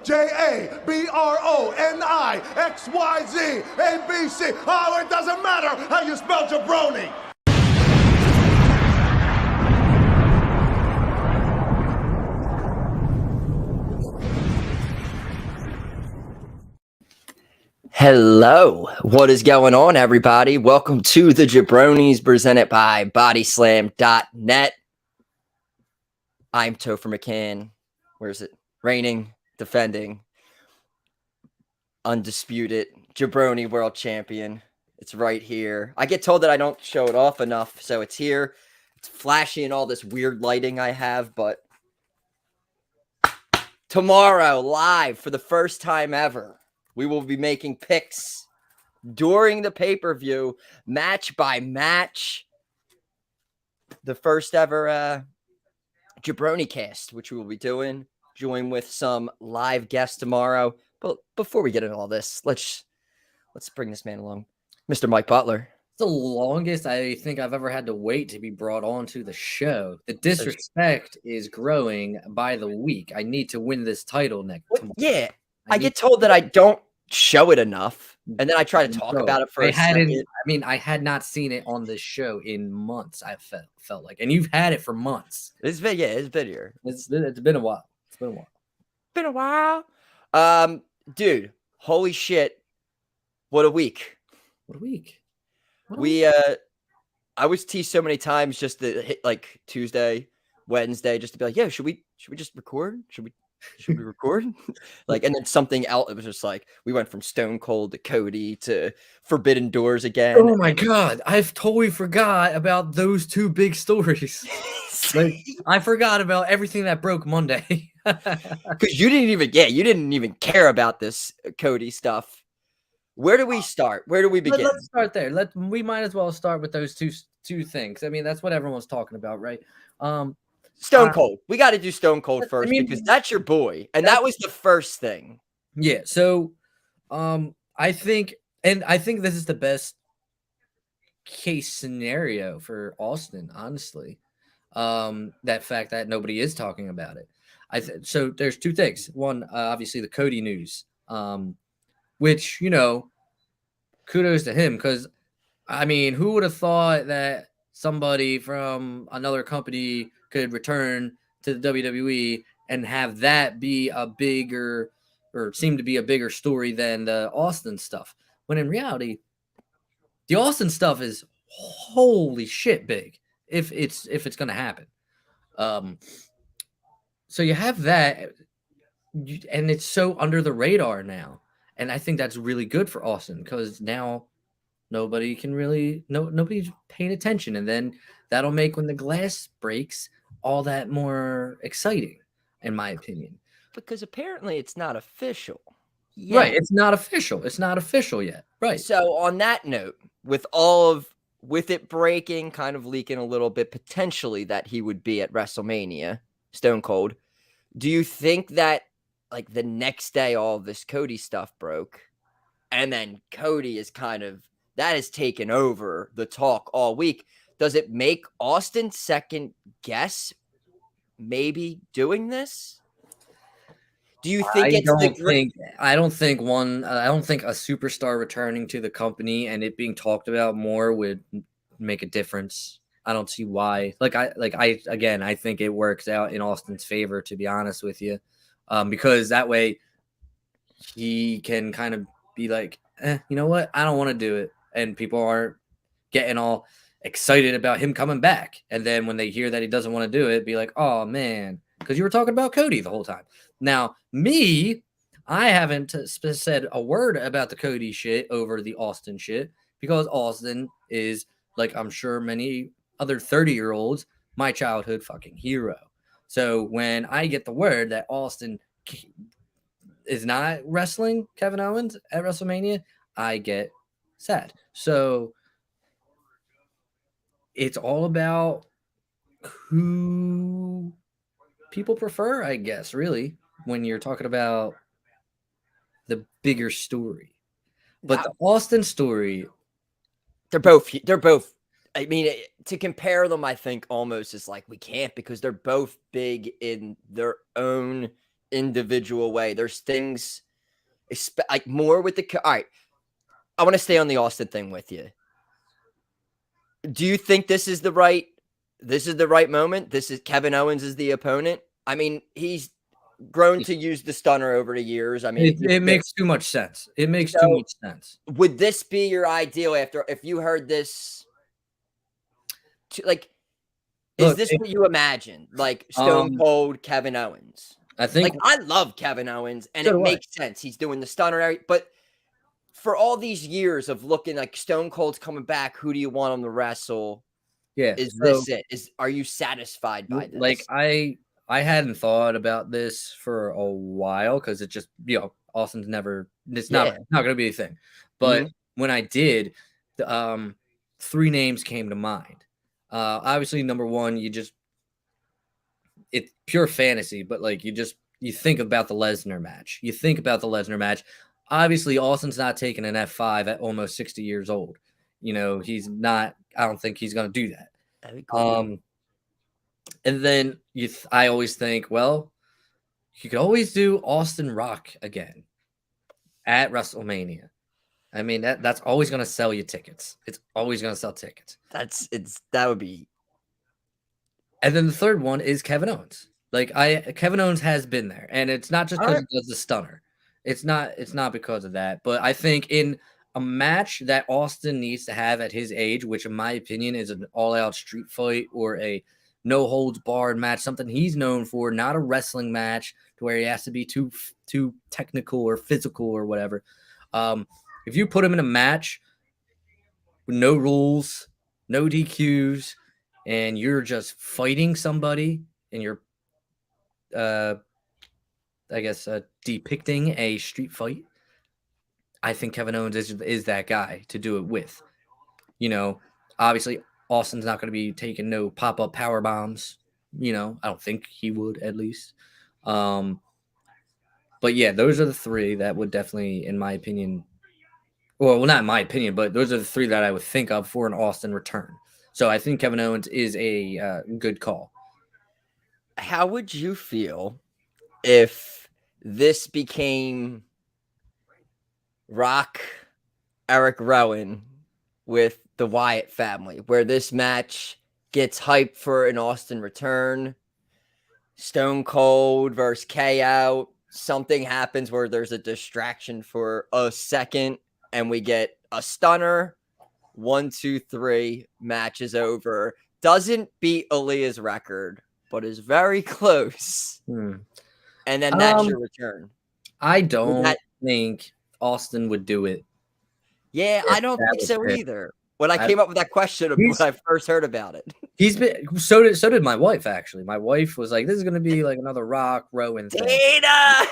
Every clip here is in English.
JABRONIXYZ ABC. Oh, it doesn't matter how you spell jabroni. Hello, what is going on, everybody? Welcome to the JaBROnis presented by bodyslam.net. I'm Topher McCann. Where is it? Reigning, defending, undisputed Jabroni world champion. It's right here. I get told that I don't show it off enough, so it's here. It's flashy and all this weird lighting I have, but tomorrow, live for the first time ever, we will be making picks during the pay-per-view, match by match. The first ever Jabroni cast, which we will be doing, join with some live guests tomorrow. But before we get into all this, let's bring this man along. Mr. Mike Butler. It's the longest I think I've ever had to wait to be brought onto the show. The disrespect is growing by the week. I need to win this title next tomorrow. Yeah, I get told that I don't show it enough, and then I try to talk about it for a second. I mean, I had not seen it on this show in months. I felt like, and you've had it for months. It's been here. It's been a while. Been a while. Dude, holy shit! What a week! I was teased so many times just to hit like Tuesday, Wednesday, just to be like, yeah, should we just record? Should we record? Like, and then something else. It was just like we went from Stone Cold to Cody to Forbidden Doors again. Oh my god, I've totally forgot about those two big stories. Like, I forgot about everything that broke Monday. Because you didn't even care about this Cody stuff. Where do we start? Where do we begin? Let's start there. We might as well start with those two things. I mean, that's what everyone's talking about, right? Stone Cold. We got to do Stone Cold first, because that's your boy, and that was the first thing. Yeah. So, I think this is the best case scenario for Austin, honestly. That fact that nobody is talking about it. So there's two things. One, obviously the Cody news, which, kudos to him, because I mean, who would have thought that somebody from another company could return to the WWE and have that be a bigger, or seem to be a bigger story than the Austin stuff, when in reality the Austin stuff is holy shit big if it's going to happen. So you have that, and it's so under the radar now, and I think that's really good for Austin, because now nobody's paying attention, and then that'll make, when the glass breaks, all that more exciting, in my opinion. Because apparently it's not official yet. Right, it's not official yet. Right. So on that note, with it breaking, kind of leaking a little bit, potentially that he would be at WrestleMania, Stone Cold, do you think that like the next day all this Cody stuff broke, and then Cody is that has taken over the talk all week? Does it make Austin second guess maybe doing this? Do you think I don't think a superstar returning to the company and it being talked about more would make a difference. I don't see why. I think it works out in Austin's favor, to be honest with you, because that way he can kind of be like, you know what? I don't want to do it, and people aren't getting all excited about him coming back. And then when they hear that he doesn't want to do it, be like, oh man, because you were talking about Cody the whole time. Now, I haven't said a word about the Cody shit over the Austin shit, because Austin is, like I'm sure many other 30-year-olds, my childhood fucking hero. So when I get the word that Austin is not wrestling Kevin Owens at WrestleMania, I get sad. So it's all about who people prefer, I guess, really, when you're talking about the bigger story. But the Austin story, they're both. I mean, to compare them, I think almost is like we can't, because they're both big in their own individual way. There's things like more with the all right. I want to stay on the Austin thing with you. Do you think this is the right moment? This is Kevin Owens is the opponent. I mean, he's grown to use the stunner over the years. I mean, it makes too much sense. It makes too much sense. Would this be your ideal if you heard this? Is this what you imagine? Like Stone Cold Kevin Owens? I think I love Kevin Owens, and it makes sense. He's doing the stunner, but for all these years of looking like Stone Cold's coming back, who do you want him to wrestle? Yeah, is this it? Are you satisfied by this? Like I hadn't thought about this for a while because it just Austin's never. It's not going to be a thing. But when I did, 3 names came to mind. Obviously, number one, it's pure fantasy, but like you think about the Lesnar match. Obviously, Austin's not taking an F5 at almost 60 years old. He's not. I don't think he's going to do that. And then I always think, well, you could always do Austin Rock again at WrestleMania. I mean, that's always going to sell you tickets. It's always going to sell tickets. That would be. And then the third one is Kevin Owens. Kevin Owens has been there, and it's not just because he does the stunner. It's not because of that. But I think in a match that Austin needs to have at his age, which in my opinion is an all-out street fight or a no-holds-barred match, something he's known for, not a wrestling match to where he has to be too technical or physical or whatever. If you put him in a match with no rules, no DQs, and you're just fighting somebody and you're, depicting a street fight, I think Kevin Owens is that guy to do it with. Obviously, Austin's not going to be taking no pop-up power bombs. I don't think he would, at least. But yeah, those are the 3 that would definitely, in my opinion, well, not in my opinion, but those are the 3 that I would think of for an Austin return. So I think Kevin Owens is a good call. How would you feel if this became Rock, Eric Rowan with the Wyatt family, where this match gets hyped for an Austin return, Stone Cold versus KO, something happens where there's a distraction for a second, and we get a stunner, 1, 2, 3, match is over. Doesn't beat Aaliyah's record, but is very close. And then that's your return. I don't think Austin would do it. Yeah, I don't think so either. When I came up with that question when I first heard about it. So did my wife, actually. My wife was like, this is going to be like another Rock Rowan thing. Dana!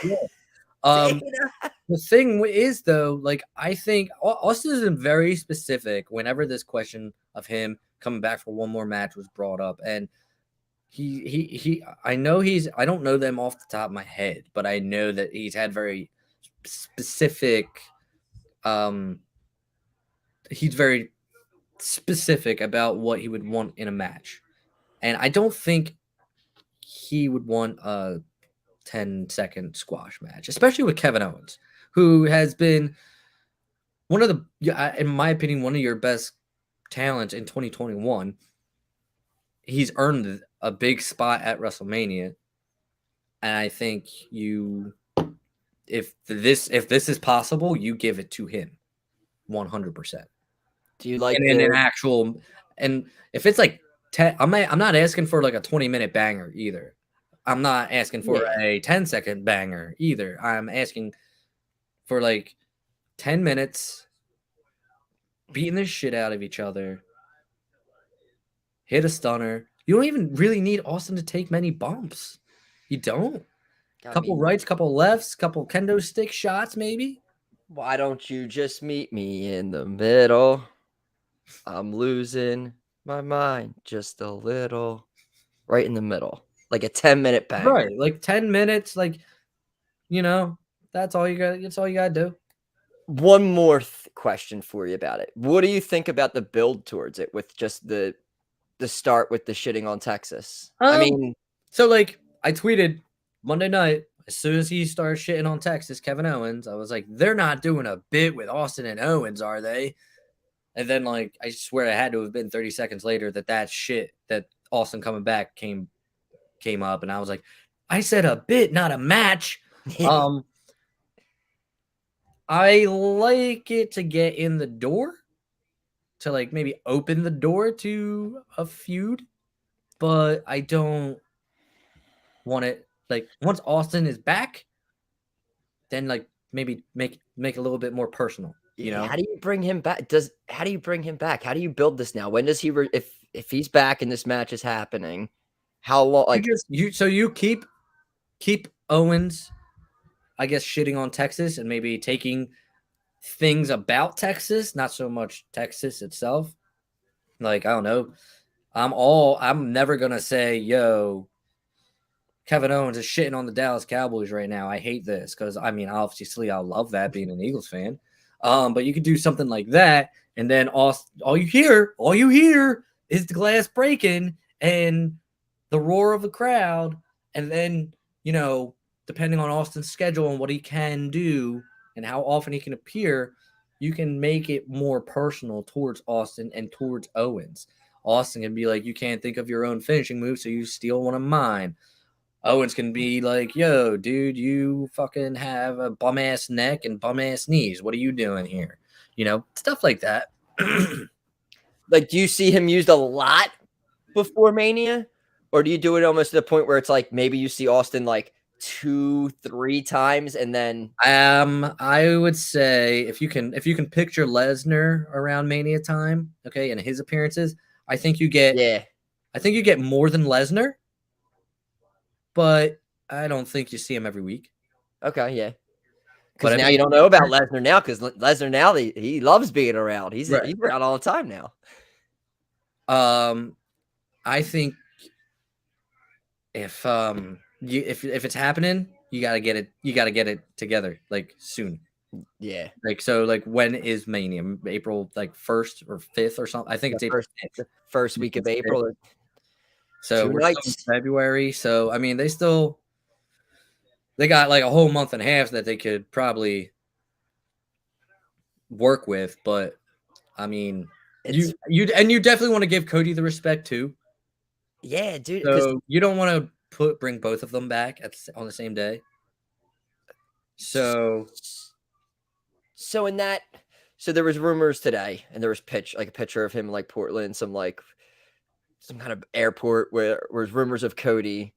The thing is, though, I think Austin is very specific whenever this question of him coming back for one more match was brought up. And I don't know them off the top of my head, but I know that he's had very specific, he's very specific about what he would want in a match. And I don't think he would want a 10-second squash match, especially with Kevin Owens, who has been one of the, in my opinion, one of your best talents in 2021. He's earned a big spot at WrestleMania. And I think if this is possible, you give it to him 100%. Do you like an actual, and if it's like 10, I'm not asking for like a 20-minute banger either. I'm not asking for a 10-second banger either. I'm asking for like 10 minutes beating the shit out of each other. Hit a stunner. You don't even really need Austin to take many bumps. You don't. Couple rights, couple lefts, couple kendo stick shots, maybe. Why don't you just meet me in the middle? I'm losing my mind just a little. Right in the middle. Like a 10-minute bang. Right. Like 10 minutes. Like, that's all you got. That's all you got to do. One more question for you about it. What do you think about the build towards it with just the start with the shitting on Texas? So like I tweeted Monday night. as soon as he started shitting on Texas, Kevin Owens, I was like, they're not doing a bit with Austin and Owens, are they? And then, like, I swear it had to have been 30 seconds later that shit that Austin coming back came up, and I was like, I said a bit, not a match. I like it to get in the door, to like maybe open the door to a feud, but I don't want it like once Austin is back, then like maybe make a little bit more personal. You know, how do you bring him back? How do you bring him back? How do you build this now? When does he if he's back and this match is happening? How long? Like you keep Owens, I guess, shitting on Texas and maybe taking things about Texas, not so much Texas itself. Like, I don't know. I'm never gonna say, yo, Kevin Owens is shitting on the Dallas Cowboys right now. I hate this because I mean, obviously, I love that being an Eagles fan. But you could do something like that, and then all you hear is the glass breaking and the roar of the crowd, and then depending on Austin's schedule and what he can do and how often he can appear, you can make it more personal towards Austin and towards Owens. Austin can be like, you can't think of your own finishing move, so you steal one of mine. Owens can be like, yo, dude, you fucking have a bum-ass neck and bum-ass knees. What are you doing here? Stuff like that. Like, do you see him used a lot before Mania? Or do you do it almost to the point where it's like maybe you see Austin like 2-3 times and then I would say if you can picture Lesnar around Mania time, okay, and his appearances, I think you get more than Lesnar, but I don't think you see him every week. Okay, yeah. Because now you don't know about Lesnar now, because Lesnar now he loves being around. He's around all the time now. I think if it's happening, you gotta get it together like soon. Yeah. Like, so like when is Mania? April like 1st or 5th or something? I think it's April 5th. First week of April. So we're still in February. So I mean they got like a whole month and a half that they could probably work with, but I mean you definitely want to give Cody the respect too. Yeah, dude. So you don't want to bring both of them back on the same day. So there was rumors today, and there was a picture of him in like Portland, some kind of airport where was rumors of Cody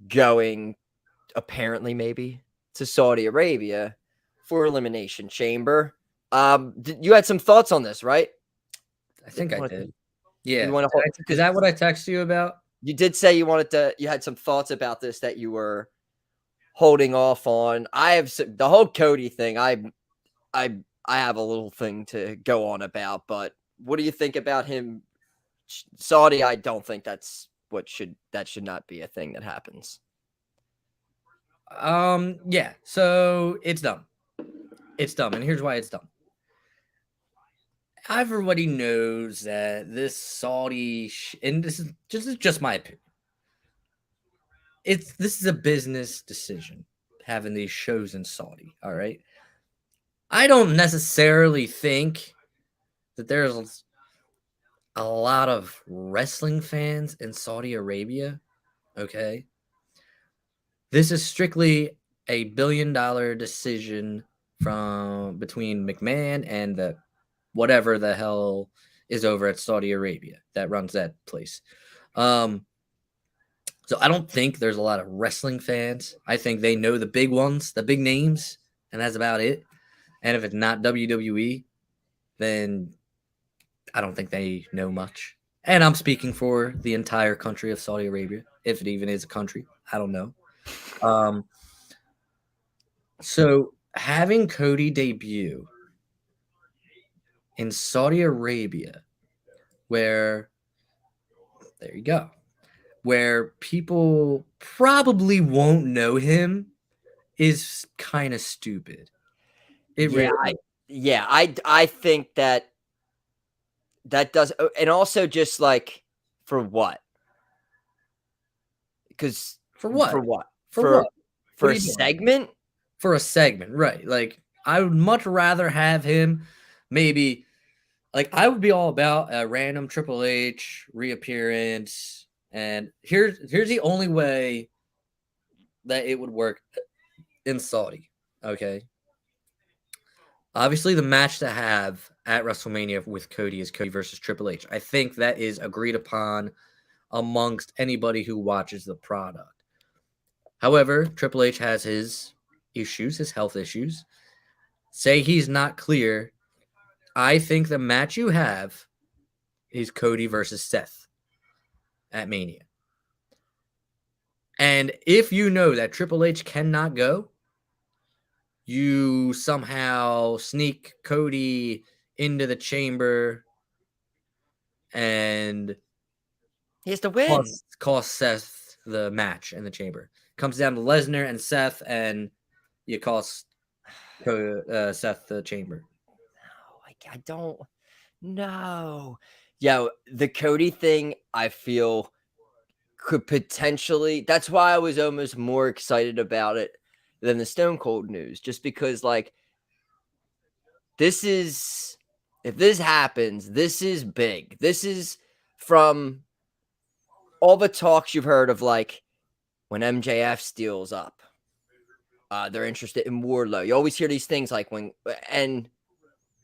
going apparently maybe to Saudi Arabia for Elimination Chamber. You had some thoughts on this, right? I think I did. Yeah. Is that what I texted you about? You did say you had some thoughts about this that you were holding off on. I have the whole Cody thing. I have a little thing to go on about, but what do you think about him? Saudi, I don't think that should not be a thing that happens. Yeah. So it's dumb. It's dumb, and here's why it's dumb. Everybody knows that this Saudi and this is just my opinion. This is a business decision having these shows in Saudi. All right. I don't necessarily think that there's a lot of wrestling fans in Saudi Arabia. Okay. This is strictly a $1 billion decision between McMahon and the whatever the hell is over at Saudi Arabia that runs that place. So I don't think there's a lot of wrestling fans. I think they know the big ones, the big names, and that's about it. And if it's not WWE, then I don't think they know much. And I'm speaking for the entire country of Saudi Arabia, if it even is a country. I don't know. So having Cody debut in Saudi Arabia, where people probably won't know him, is kind of stupid. I think that does, and also just like for what? Because for what? For are a you doing? segment? For a segment, right? Like, I would much rather have him maybe. Like, I would be all about a random Triple H reappearance, and here's the only way that it would work in Saudi. Okay, obviously the match to have at WrestleMania with Cody is Cody versus Triple H. I think that is agreed upon amongst anybody who watches the product. However, Triple H has his issues, his health issues. Say he's not clear. I think the match you have is Cody versus Seth at Mania. And if you know that Triple H cannot go, you somehow sneak Cody into the chamber and He has to win. cost Seth the match in the chamber. Comes down to Lesnar and Seth, and you cost Seth the chamber. No, I don't. No. Yo, the Cody thing, I feel could potentially. That's why I was almost more excited about it than the Stone Cold news, just because, like, this is. If this happens, this is big. This is from all the talks you've heard of, like, when MJF steals up, they're interested in Wardlow. You always hear these things like and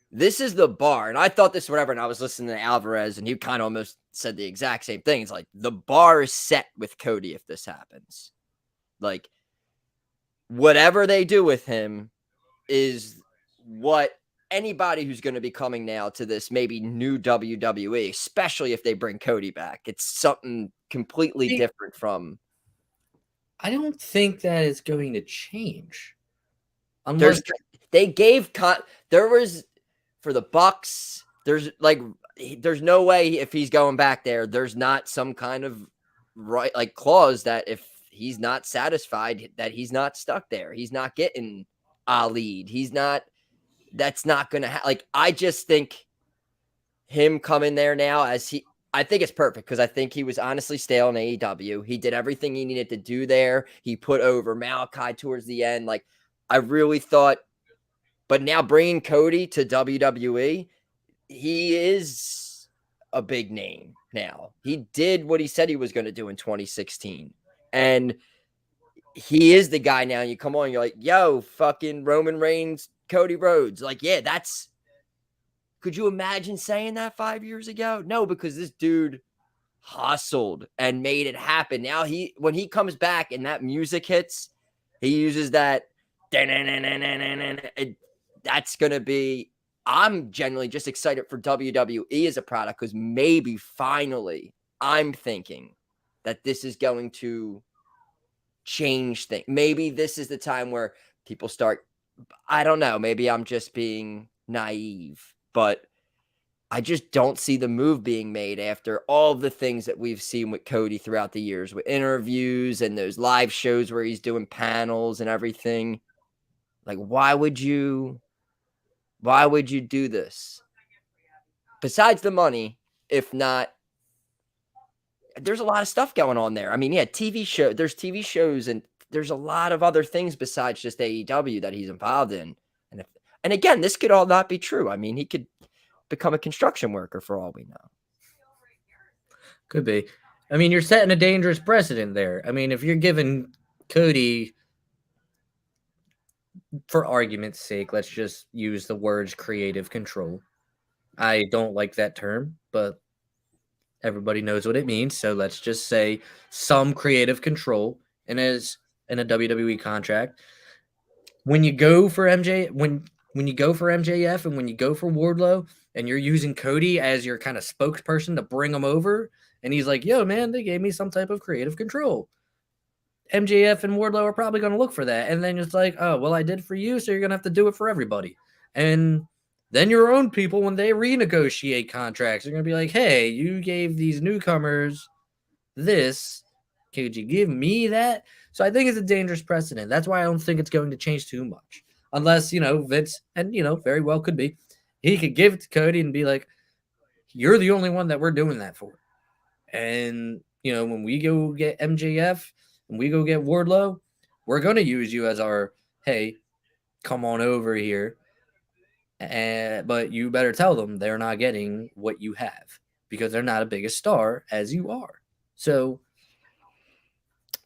this is the bar. And I thought this, whatever, and I was listening to Alvarez, and he kind of almost said the exact same thing. It's like the bar is set with Cody if this happens. Like, whatever they do with him is what anybody who's going to be coming now to this maybe new WWE, especially if they bring Cody back, it's something completely different from. I don't think that is going to change. Unless They gave there was for the Bucks. There's no way if he's going back there, there's not some kind of right like clause that if he's not satisfied that he's not stuck there. He's not getting a lead. He's not. That's not going to like. I just think him coming there now I think it's perfect because I think he was honestly stale in AEW. He did everything he needed to do there. He put over Malachi towards the end. Like, I really thought, but now bringing Cody to WWE, he is a big name now. He did what he said he was going to do in 2016. And he is the guy now. You come on, you're like, yo, fucking Roman Reigns, Cody Rhodes. Like, yeah, could you imagine saying that 5 years ago? No, because this dude hustled and made it happen. Now when he comes back and that music hits, he uses that. That's going to be, I'm genuinely just excited for WWE as a product because maybe finally I'm thinking that this is going to change things. Maybe this is the time where people start, I don't know, maybe I'm just being naive, but I just don't see the move being made after all of the things that we've seen with Cody throughout the years with interviews and those live shows where he's doing panels and everything. Like, why would you do this? Besides the money, if not, there's a lot of stuff going on there. I mean, yeah, there's TV shows and there's a lot of other things besides just AEW that he's involved in. And again, this could all not be true. I mean, he could become a construction worker for all we know. Could be. I mean, you're setting a dangerous precedent there. I mean, if you're giving Cody, for argument's sake, let's just use the words creative control. I don't like that term, but everybody knows what it means. So let's just say some creative control and as in a WWE contract. When you go for when you go for MJF and when you go for Wardlow and you're using Cody as your kind of spokesperson to bring them over, and he's like, yo, man, they gave me some type of creative control. MJF and Wardlow are probably going to look for that. And then it's like, oh, well, I did for you, so you're going to have to do it for everybody. And then your own people, when they renegotiate contracts, they're going to be like, hey, you gave these newcomers this. Could you give me that? So I think it's a dangerous precedent. That's why I don't think it's going to change too much. Unless, Vince, and, very well could be, he could give it to Cody and be like, you're the only one that we're doing that for. And, when we go get MJF and we go get Wardlow, we're going to use you as our, hey, come on over here. But you better tell them they're not getting what you have because they're not a big a star as you are. So,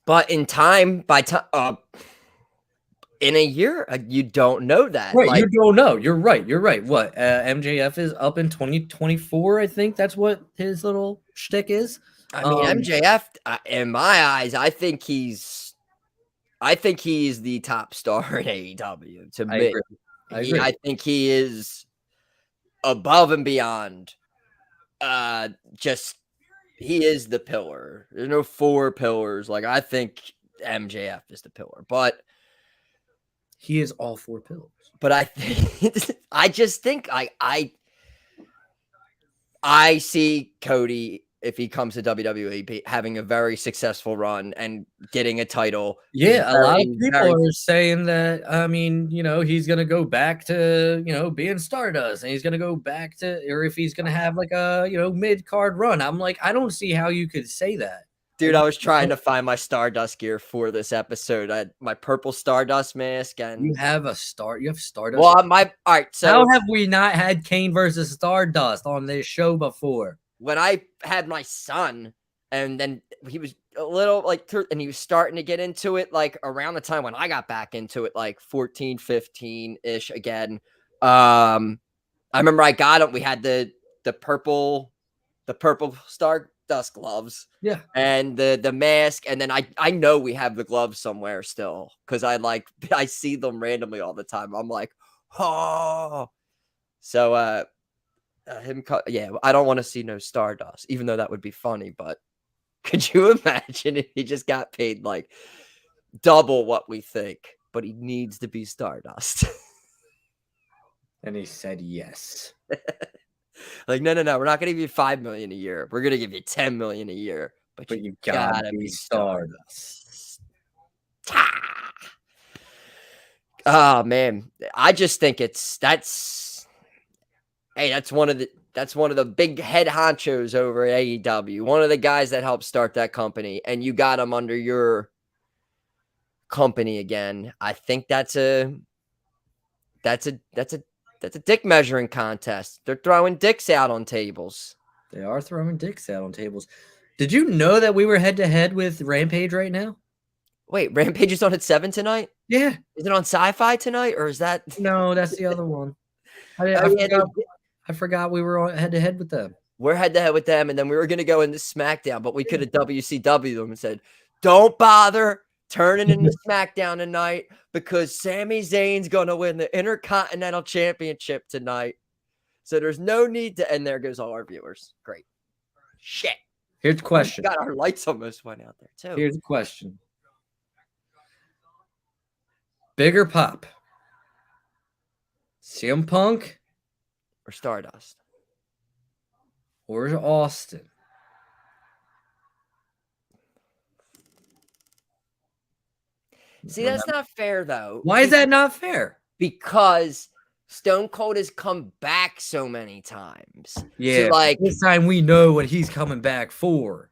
but in time, in a year, you don't know that. right? Like, You don't know. You're right. You're right. What MJF is up in 2024. I think that's what his little shtick is. I mean, MJF, in my eyes, I think he's the top star in AEW. To I me, agree. I agree. I think he is above and beyond. Just he is the pillar. There's no 4 pillars. Like, I think MJF is the pillar, but he is all 4 pillars. But I think I just think I see Cody, if he comes to WWE, having a very successful run and getting a title. Yeah, a lot of people are saying that. I mean, he's gonna go back to being Stardust, and he's gonna go back to, or if he's gonna have like a mid card run. I'm like, I don't see how you could say that. Dude, I was trying to find my Stardust gear for this episode. I had my purple Stardust mask, and you have Stardust. Well, all right. So how have we not had Kane versus Stardust on this show before? When I had my son, and then he was a little and he was starting to get into it, like around the time when I got back into it, like 14, 15 ish again. I remember I got him. We had the purple Stardust gloves, yeah, and the mask, and then I know we have the gloves somewhere still because I see them randomly all the time. I'm like, oh, so I don't want to see no Stardust, even though that would be funny. But could you imagine if he just got paid like double what we think, but he needs to be Stardust? And he said yes. Like, no, we're not going to give you $5 million a year. We're going to give you $10 million a year, but you gotta be Stardust. Oh man, I just think that's one of the big head honchos over at AEW. One of the guys that helped start that company, and you got him under your company again. I think that's a dick measuring contest. They're throwing dicks out on tables. They are throwing dicks out on tables. Did you know that we were head to head with Rampage right now? Wait, Rampage is on at 7 tonight? Yeah. Is it on Sci-Fi tonight, or is that? No, that's the other one. I forgot we were on head to head with them. We're head to head with them, and then we were gonna go into SmackDown, but we could have WCW them and said, "Don't bother turning into SmackDown tonight because Sami Zayn's gonna win the Intercontinental Championship tonight. So there's no need to." And there goes all our viewers. Great. Shit. Here's the question. God, our lights almost went out there too. Here's the question. Bigger pop. CM Punk or Stardust or Austin? See, that's not fair though. Why is that not fair? Because Stone Cold has come back so many times. Yeah, so this time we know what he's coming back for.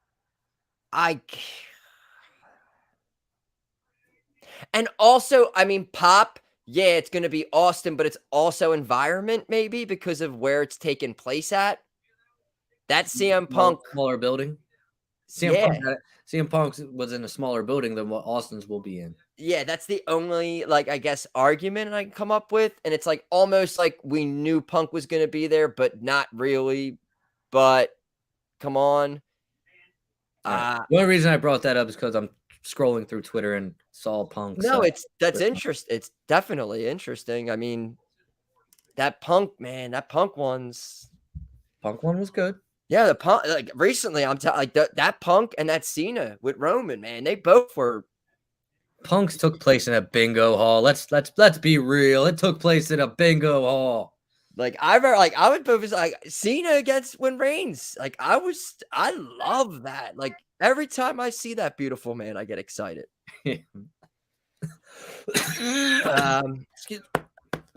And also, I mean, Pop, yeah, it's going to be Austin, but it's also environment maybe because of where it's taking place at. That's CM Punk. Smaller building. CM Punk was in a smaller building than what Austin's will be in. Yeah, that's the only, I guess, argument I can come up with. And it's almost like we knew Punk was going to be there, but not really. But come on. The only reason I brought that up is because I'm scrolling through Twitter and saw Punk. No, that's interesting. It's definitely interesting. I mean, that Punk one was good. Yeah, the Punk, recently, I'm telling that Punk and that Cena with Roman, man, they both were. Punks took place in a bingo hall. Let's be real. It took place in a bingo hall. I would focus Cena against when Reigns. I love that. Every time I see that beautiful man, I get excited. We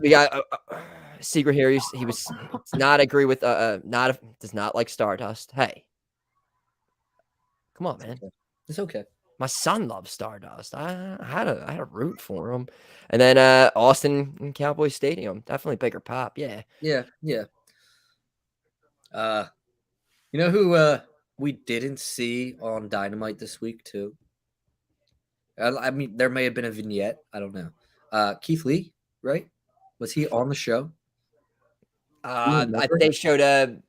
got Secret here. He was not agree with does not like Stardust. Hey, come on, man. It's okay. My son loves Stardust. I had a root for him. And then Austin and Cowboy Stadium. Definitely bigger pop. Yeah. Yeah. You know who we didn't see on Dynamite this week too? I mean, there may have been a vignette. I don't know. Keith Lee, right? Was he on the show? They showed a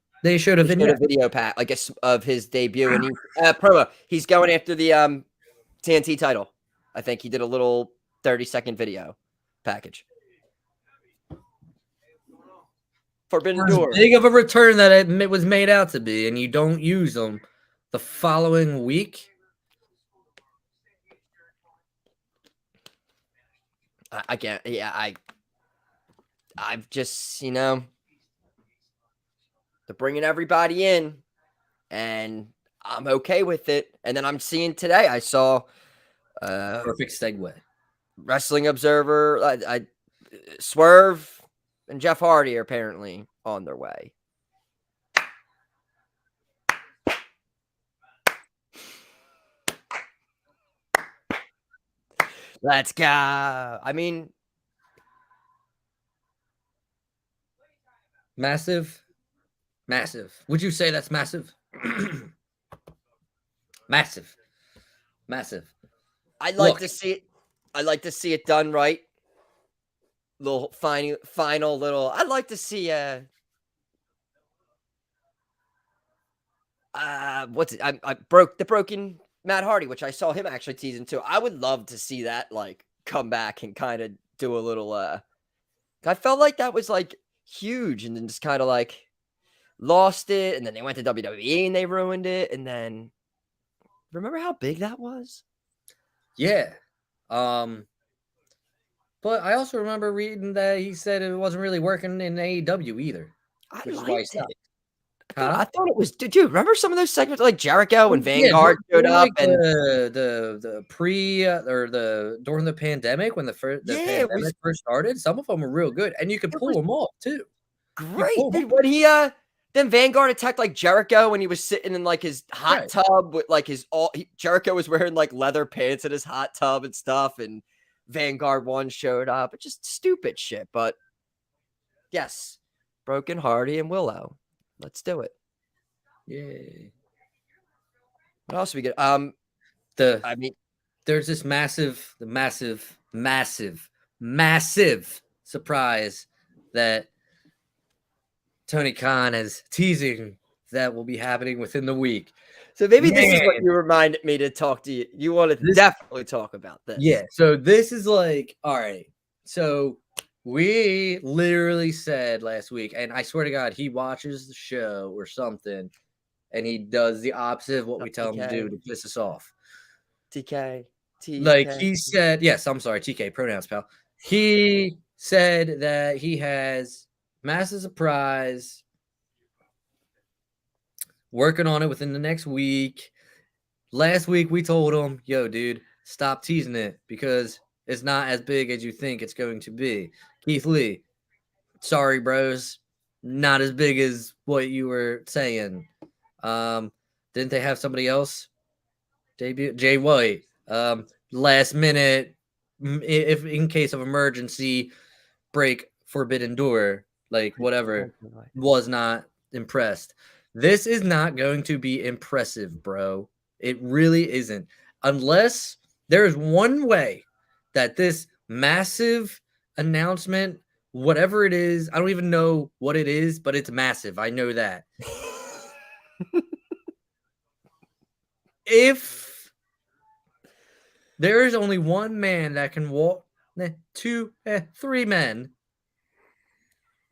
vignette. video pack, like of his debut, and he promo. He's going after the TNT title. I think he did a little 30-second video package. Forbidden Door. Big of a return that it was made out to be, and you don't use them the following week. I can't. Yeah, I've just, they're bringing everybody in, and I'm okay with it. And then I'm seeing today, I saw perfect segue. Wrestling Observer, I Swerve and Jeff Hardy are apparently on their way. Let's go. I mean, massive. Would you say that's massive? Massive. I'd like to see it. I'd like to see it done right. Little final little. I'd like to see what's it? I broke the broken Matt Hardy, which I saw him actually teasing too. I would love to see that come back and kind of do a little I felt like that was huge, and then just kind of lost it, and then they went to WWE and they ruined it, and then remember how big that was? Yeah. But I also remember reading that he said it wasn't really working in AEW either. I which is liked why he it. stopped. I thought it was. Did you remember some of those segments Jericho and Vanguard showed up and the pre or the during the pandemic when the pandemic first started? Some of them were real good, and you could pull them off too. Great. When he then Vanguard attacked Jericho when he was sitting in his hot tub with Jericho was wearing leather pants in his hot tub and stuff, and Vanguard one showed up. It's just stupid shit, but yes, Broken Hardy and Willow. Let's do it. Yay. What else we get? There's this massive surprise that Tony Khan is teasing that will be happening within the week. So maybe this is what you reminded me to talk to you. You want to definitely talk about this. Yeah. So this is all right. So we literally said last week, and I swear to God, he watches the show or something, and he does the opposite of what we tell him to do to piss us off. TK. He said, yes, I'm sorry, TK, pronouns, pal. He said that he has massive surprise, working on it within the next week. Last week, we told him, yo, dude, stop teasing it because it's not as big as you think it's going to be. Keith Lee, sorry, bros, not as big as what you were saying. Didn't they have somebody else debut? Jay White, last minute, if in case of emergency, break Forbidden Door, whatever, was not impressed. This is not going to be impressive, bro. It really isn't. Unless there's one way that this massive announcement, whatever it is, I don't even know what it is, but it's massive. I know that. If there is only one man that can walk, three men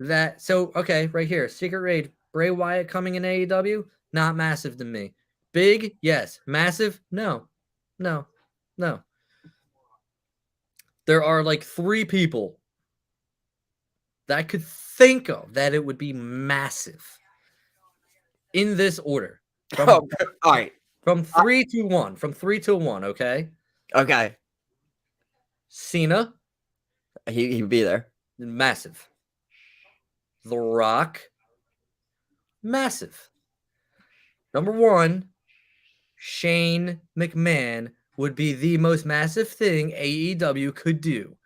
okay, right here, Secret Raid, Bray Wyatt coming in AEW, not massive to me. Big, yes. Massive, no. There are three people that I could think of that it would be massive in this order. All right. From 3 to 1. From 3 to 1, okay? Okay. Cena. He would be there. Massive. The Rock. Massive. Number 1, Shane McMahon would be the most massive thing AEW could do.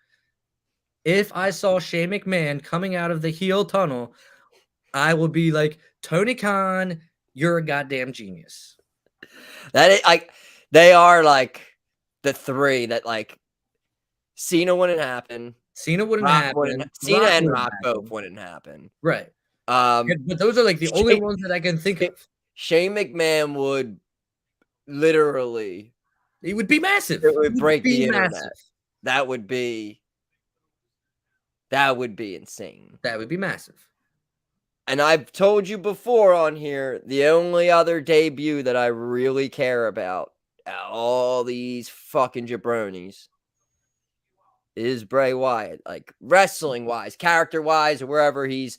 If I saw Shane McMahon coming out of the heel tunnel, I would be like, Tony Khan, you're a goddamn genius. They are like the three that like Cena wouldn't happen. Cena wouldn't Rock happen. wouldn't, Cena and wouldn't Rock happen. both wouldn't happen. Right. But those are like the only ones that I can think of. Shane McMahon would literally. It would be massive. It would break the massive. internet. That would be insane. That would be massive. And I've told you before on here, the only other debut that I really care about all these fucking jabronis is Bray Wyatt. Like wrestling-wise, character-wise, or wherever he's...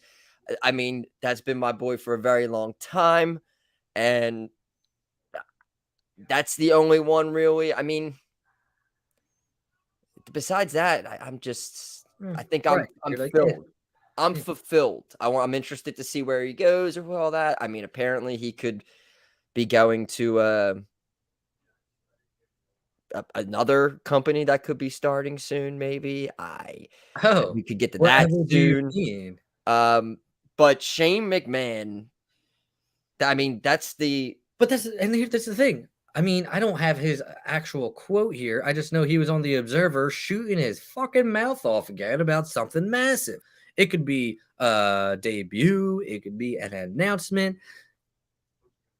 I mean, that's been my boy for a very long time. And that's the only one, really. I mean, besides that, I'm just... I think I'm filled. I'm fulfilled. I'm interested to see where he goes or all that. I mean, apparently he could be going to another company that could be starting soon. Maybe we could get to that soon. But Shane McMahon, I mean, that's the thing. I mean, I don't have his actual quote here. I just know he was on The Observer shooting his fucking mouth off again about something massive. It could be a debut. It could be an announcement.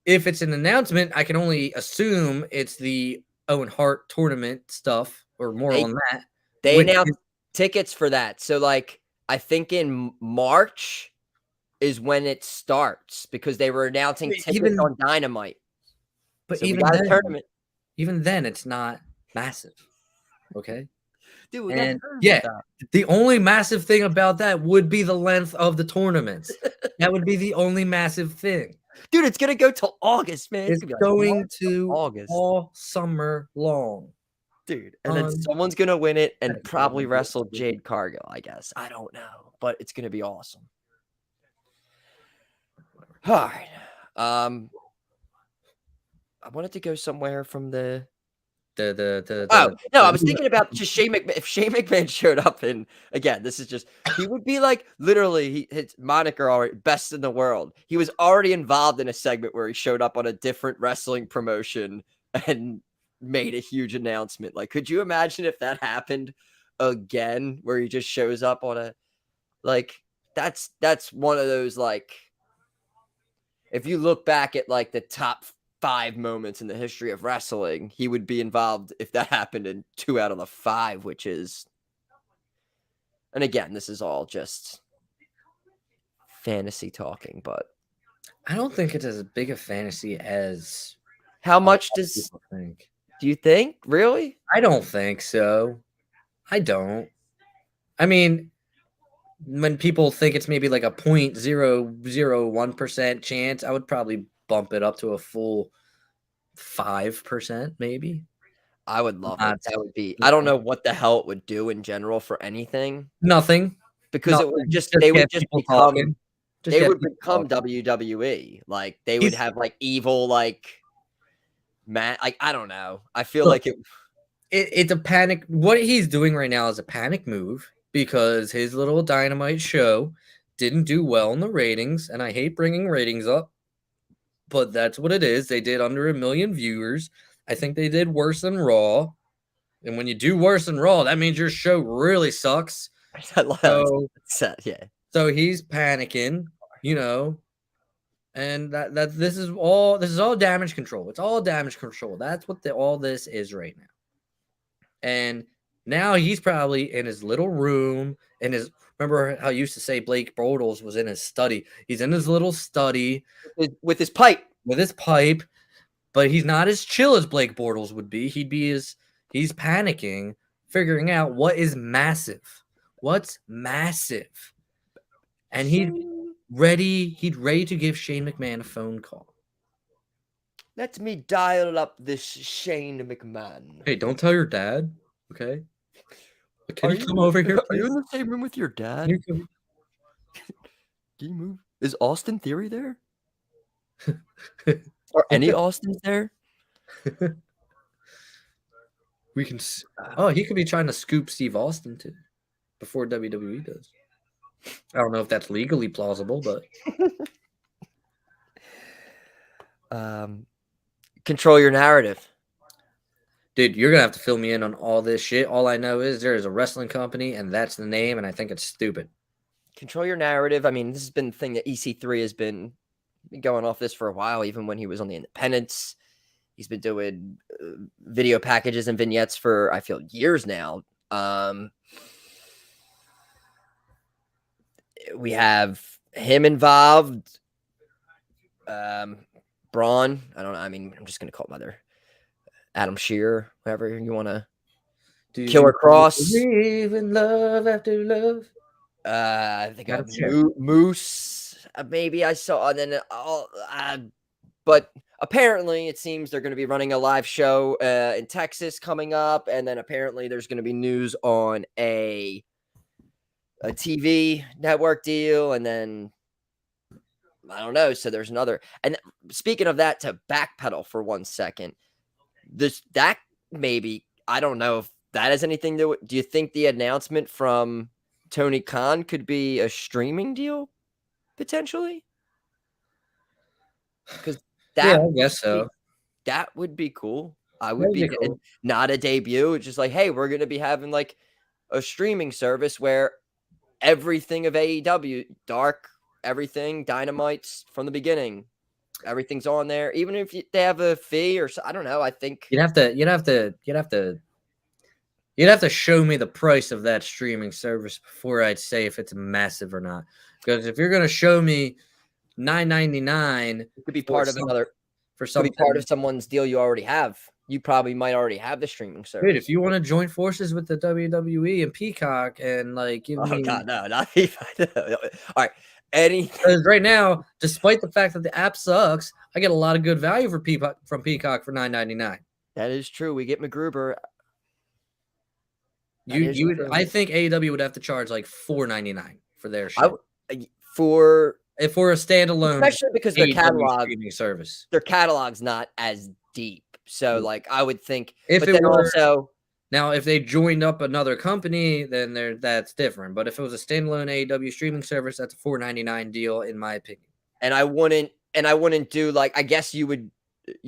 If it's an announcement, I can only assume it's the Owen Hart tournament stuff or more on that. They announced tickets for that. So, like, I think in March is when it starts because they were announcing tickets on Dynamite. But so even then, it's not massive. Okay? Dude, the only massive thing about that would be the length of the tournaments. That would be the only massive thing. Dude, it's going to go till August, man. It's going to August. All summer long. Dude, and then someone's going to win it and probably wrestle Jade Cargill, I guess. I don't know, but it's going to be awesome. All right. I wanted to go somewhere from I was thinking about just Shane McMahon. If Shane McMahon showed up, and again, this is just he would be like literally his moniker already best in the world. He was already involved in a segment where he showed up on a different wrestling promotion and made a huge announcement. Like, could you imagine if that happened again, where he just shows up on a that's one of those like if you look back at like the top 5 moments in the history of wrestling, he would be involved if that happened in 2 out of the 5, which is, and again, this is all just fantasy talking, but I don't think it's as big a fantasy as how much do you think? Really? I don't think so. I don't. I mean, when people think it's maybe like a 0.001% chance, I would probably bump it up to a full 5%, maybe. I would love it. That would be. I don't know what the hell it would do in general for anything. Nothing, because it would they would become WWE. Like they would have like evil like Matt. Like I don't know. I feel like it's a panic. What he's doing right now is a panic move because his little Dynamite show didn't do well in the ratings, and I hate bringing ratings up. But that's what it is. They did under 1 million viewers. I think they did worse than Raw. And when you do worse than Raw, that means your show really sucks. So he's panicking, and this is all damage control. It's all damage control. That's what all this is right now. And now he's probably in his little room remember how I used to say Blake Bortles was in his study. He's in his little study with his pipe. But he's not as chill as Blake Bortles would be. He's panicking, figuring out what is massive. What's massive? And he'd ready to give Shane McMahon a phone call. Let me dial up this Shane McMahon. Hey, don't tell your dad, okay? Can you come over here, please? Are you in the same room with your dad? Can you move? Is Austin Theory there? Are any Austins there? We can. Oh, he could be trying to scoop Steve Austin too before WWE does. I don't know if that's legally plausible, but Control your narrative. dude, you're gonna have to fill me in on all this shit. All I know is there is a wrestling company, and that's the name, and I think it's stupid. Control your narrative. I mean, this has been the thing that EC3 has been going off this for a while, even when he was on the independents. He's been doing video packages and vignettes for, I feel, years now. We have him involved. Braun. I don't know. I mean, I'm just going to call him either Adam Shearer, whatever you want to. Killer Cross. Believe in love after love. I think Moose. Maybe I saw. And then, but apparently, it seems they're going to be running a live show in Texas coming up, and then apparently there's going to be news on a TV network deal, and then I don't know. So there's another. And speaking of that, to backpedal for 1 second, that maybe I don't know if that has anything to. Do you think the announcement from Tony Khan could be a streaming deal potentially? Because I guess so. That would be cool. I would be cool. Not a debut. It's just like, hey, we're going to be having like a streaming service where everything of AEW, Dark, everything, Dynamite's from the beginning, everything's on there. Even if they have a fee or I don't know. I think you'd have to show me the price of that streaming service before I'd say if it's massive or not. Because if you're going to show me $9.99, it could be part of someone's deal you already have. You probably might already have the streaming service. Dude, if you want to join forces with the WWE and Peacock and like give me... God, no, not even. All right. Because right now, despite the fact that the app sucks, I get a lot of good value from Peacock for $9.99. That is true. We get MacGruber. I think AEW would have to charge like $4.99 for their shit. For a standalone, especially because their catalog streaming service, their catalog's not as deep. So, like, I would think if they joined up another company, then that's different. But if it was a standalone AEW streaming service, that's a $4.99 deal, in my opinion. And I wouldn't do like, I guess you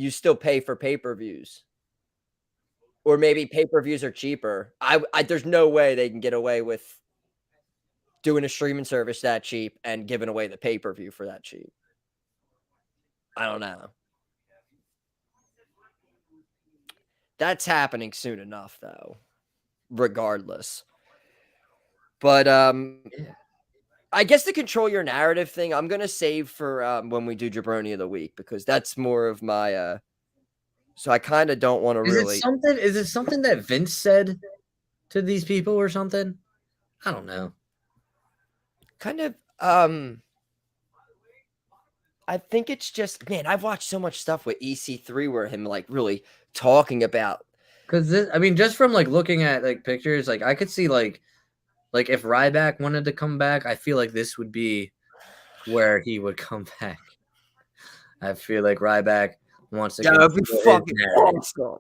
still pay for pay-per-views. Or maybe pay-per-views are cheaper. There's no way they can get away with doing a streaming service that cheap and giving away the pay-per-view for that cheap. I don't know. That's happening soon enough, though, regardless. But I guess the control your narrative thing, I'm going to save for when we do Jabroni of the Week, because that's more of my so I kind of don't want to really. Is it something that Vince said to these people or something? I don't know. Kind of I think it's just, man, I've watched so much stuff with EC3 where him like really talking about, because just from like looking at like pictures, like I could see like if Ryback wanted to come back, I feel like this would be where he would come back. I feel like Ryback wants to. That would be fucking awesome.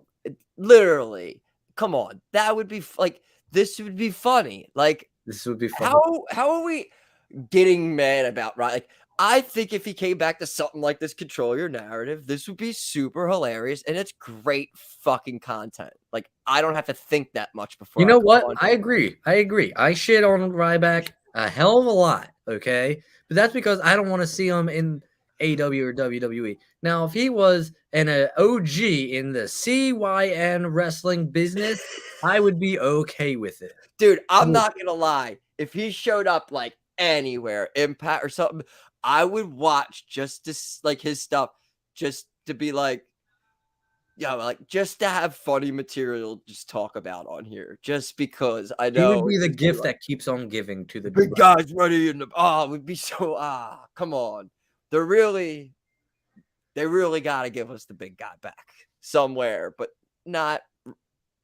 Literally, come on, that would be like, this would be funny. Like, this would be funny. How are we getting mad about like? I think if he came back to something like this, control your narrative, this would be super hilarious, and it's great fucking content. Like, I don't have to think that much before. You know what? I agree. I shit on Ryback a hell of a lot, okay? But that's because I don't want to see him in AEW or WWE. Now, if he was an OG in the CYN wrestling business, I would be okay with it. Dude, I'm not going to lie. If he showed up like anywhere, Impact or something, I would watch just to like his stuff, just to be like, like just to have funny material, just talk about on here, just because I know he would be the gift that keeps on giving to the big guys ready in the would be so come on, they really got to give us the big guy back somewhere, but not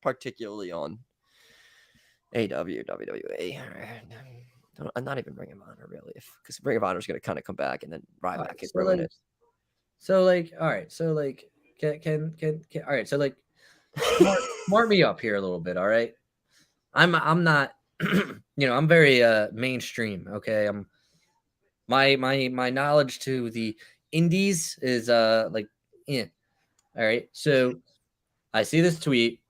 particularly on AEW, WWE. I'm not even Ring of Honor, really, because Ring of Honor is going to kind of come back, and then Ryback can ruin it. So, like, all right. So, like, can all right. So, like, Smart me up here a little bit, all right? I'm not, I'm very mainstream. Okay, my knowledge to the indies is yeah. All right, so I see this tweet.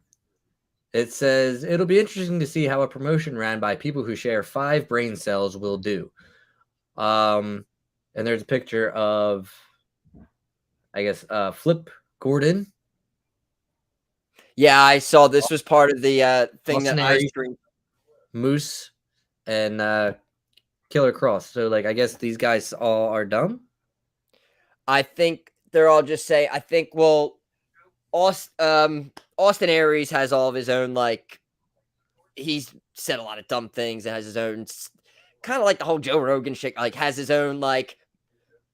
It says it'll be interesting to see how a promotion ran by people who share 5 brain cells will do. And there's a picture of, I guess, Flip Gordon. Yeah, I saw this was part of the thing that I Austin streamed. Moose and Killer Cross. So, like, I guess these guys all are dumb. I think they're all just saying. I think Austin Aries has all of his own, like, he's said a lot of dumb things and has his own kind of like the whole Joe Rogan shit. Like, has his own like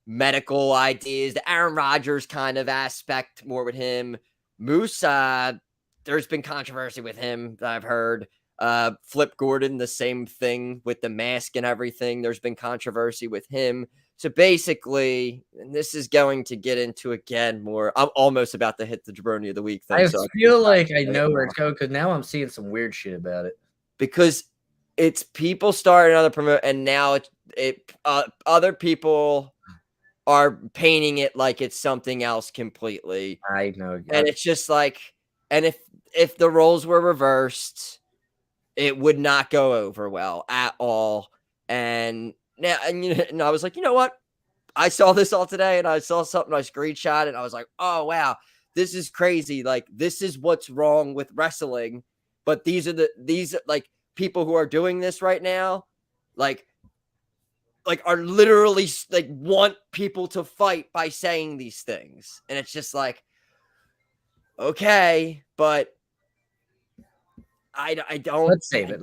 medical ideas. The Aaron Rodgers kind of aspect more with him. Moose, there's been controversy with him that I've heard. Flip Gordon, the same thing with the mask and everything. There's been controversy with him. So basically, and this is going to get into again more. I'm almost about to hit the Jabroni of the Week thing. I so feel like I know where it's going because now I'm seeing some weird shit about it. Because it's people starting other promote, and now other people are painting it like it's something else completely. I know, and it's just like, and if the roles were reversed, it would not go over well at all. And now, and I was like, you know what? I saw this all today, and I saw something, I screenshot it, and I was like, oh wow, this is crazy. Like, this is what's wrong with wrestling. But these like people who are doing this right now, like are literally like want people to fight by saying these things. And it's just like, okay, but I don't. Let's save it.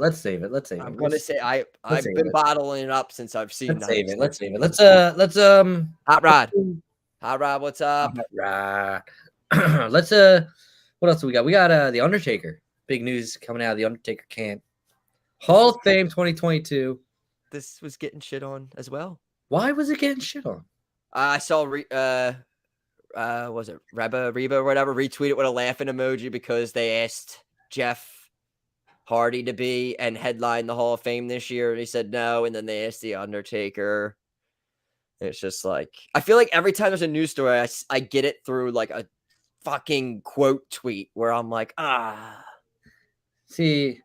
I'm gonna say I've been bottling it up since I've seen. Let's save it. Let's Hot Rod, what's up? Hot Rod. Let's what else do we got? We got the Undertaker. Big news coming out of the Undertaker camp. Hall of Fame 2022. This was getting shit on as well. Why was it getting shit on? I saw was it Reba or whatever retweeted with a laughing emoji because they asked Jeff Hardy to be and headline the Hall of Fame this year, and he said no. And then they asked the Undertaker. It's just like, I feel like every time there's a news story, I get it through like a fucking quote tweet where I'm like, see,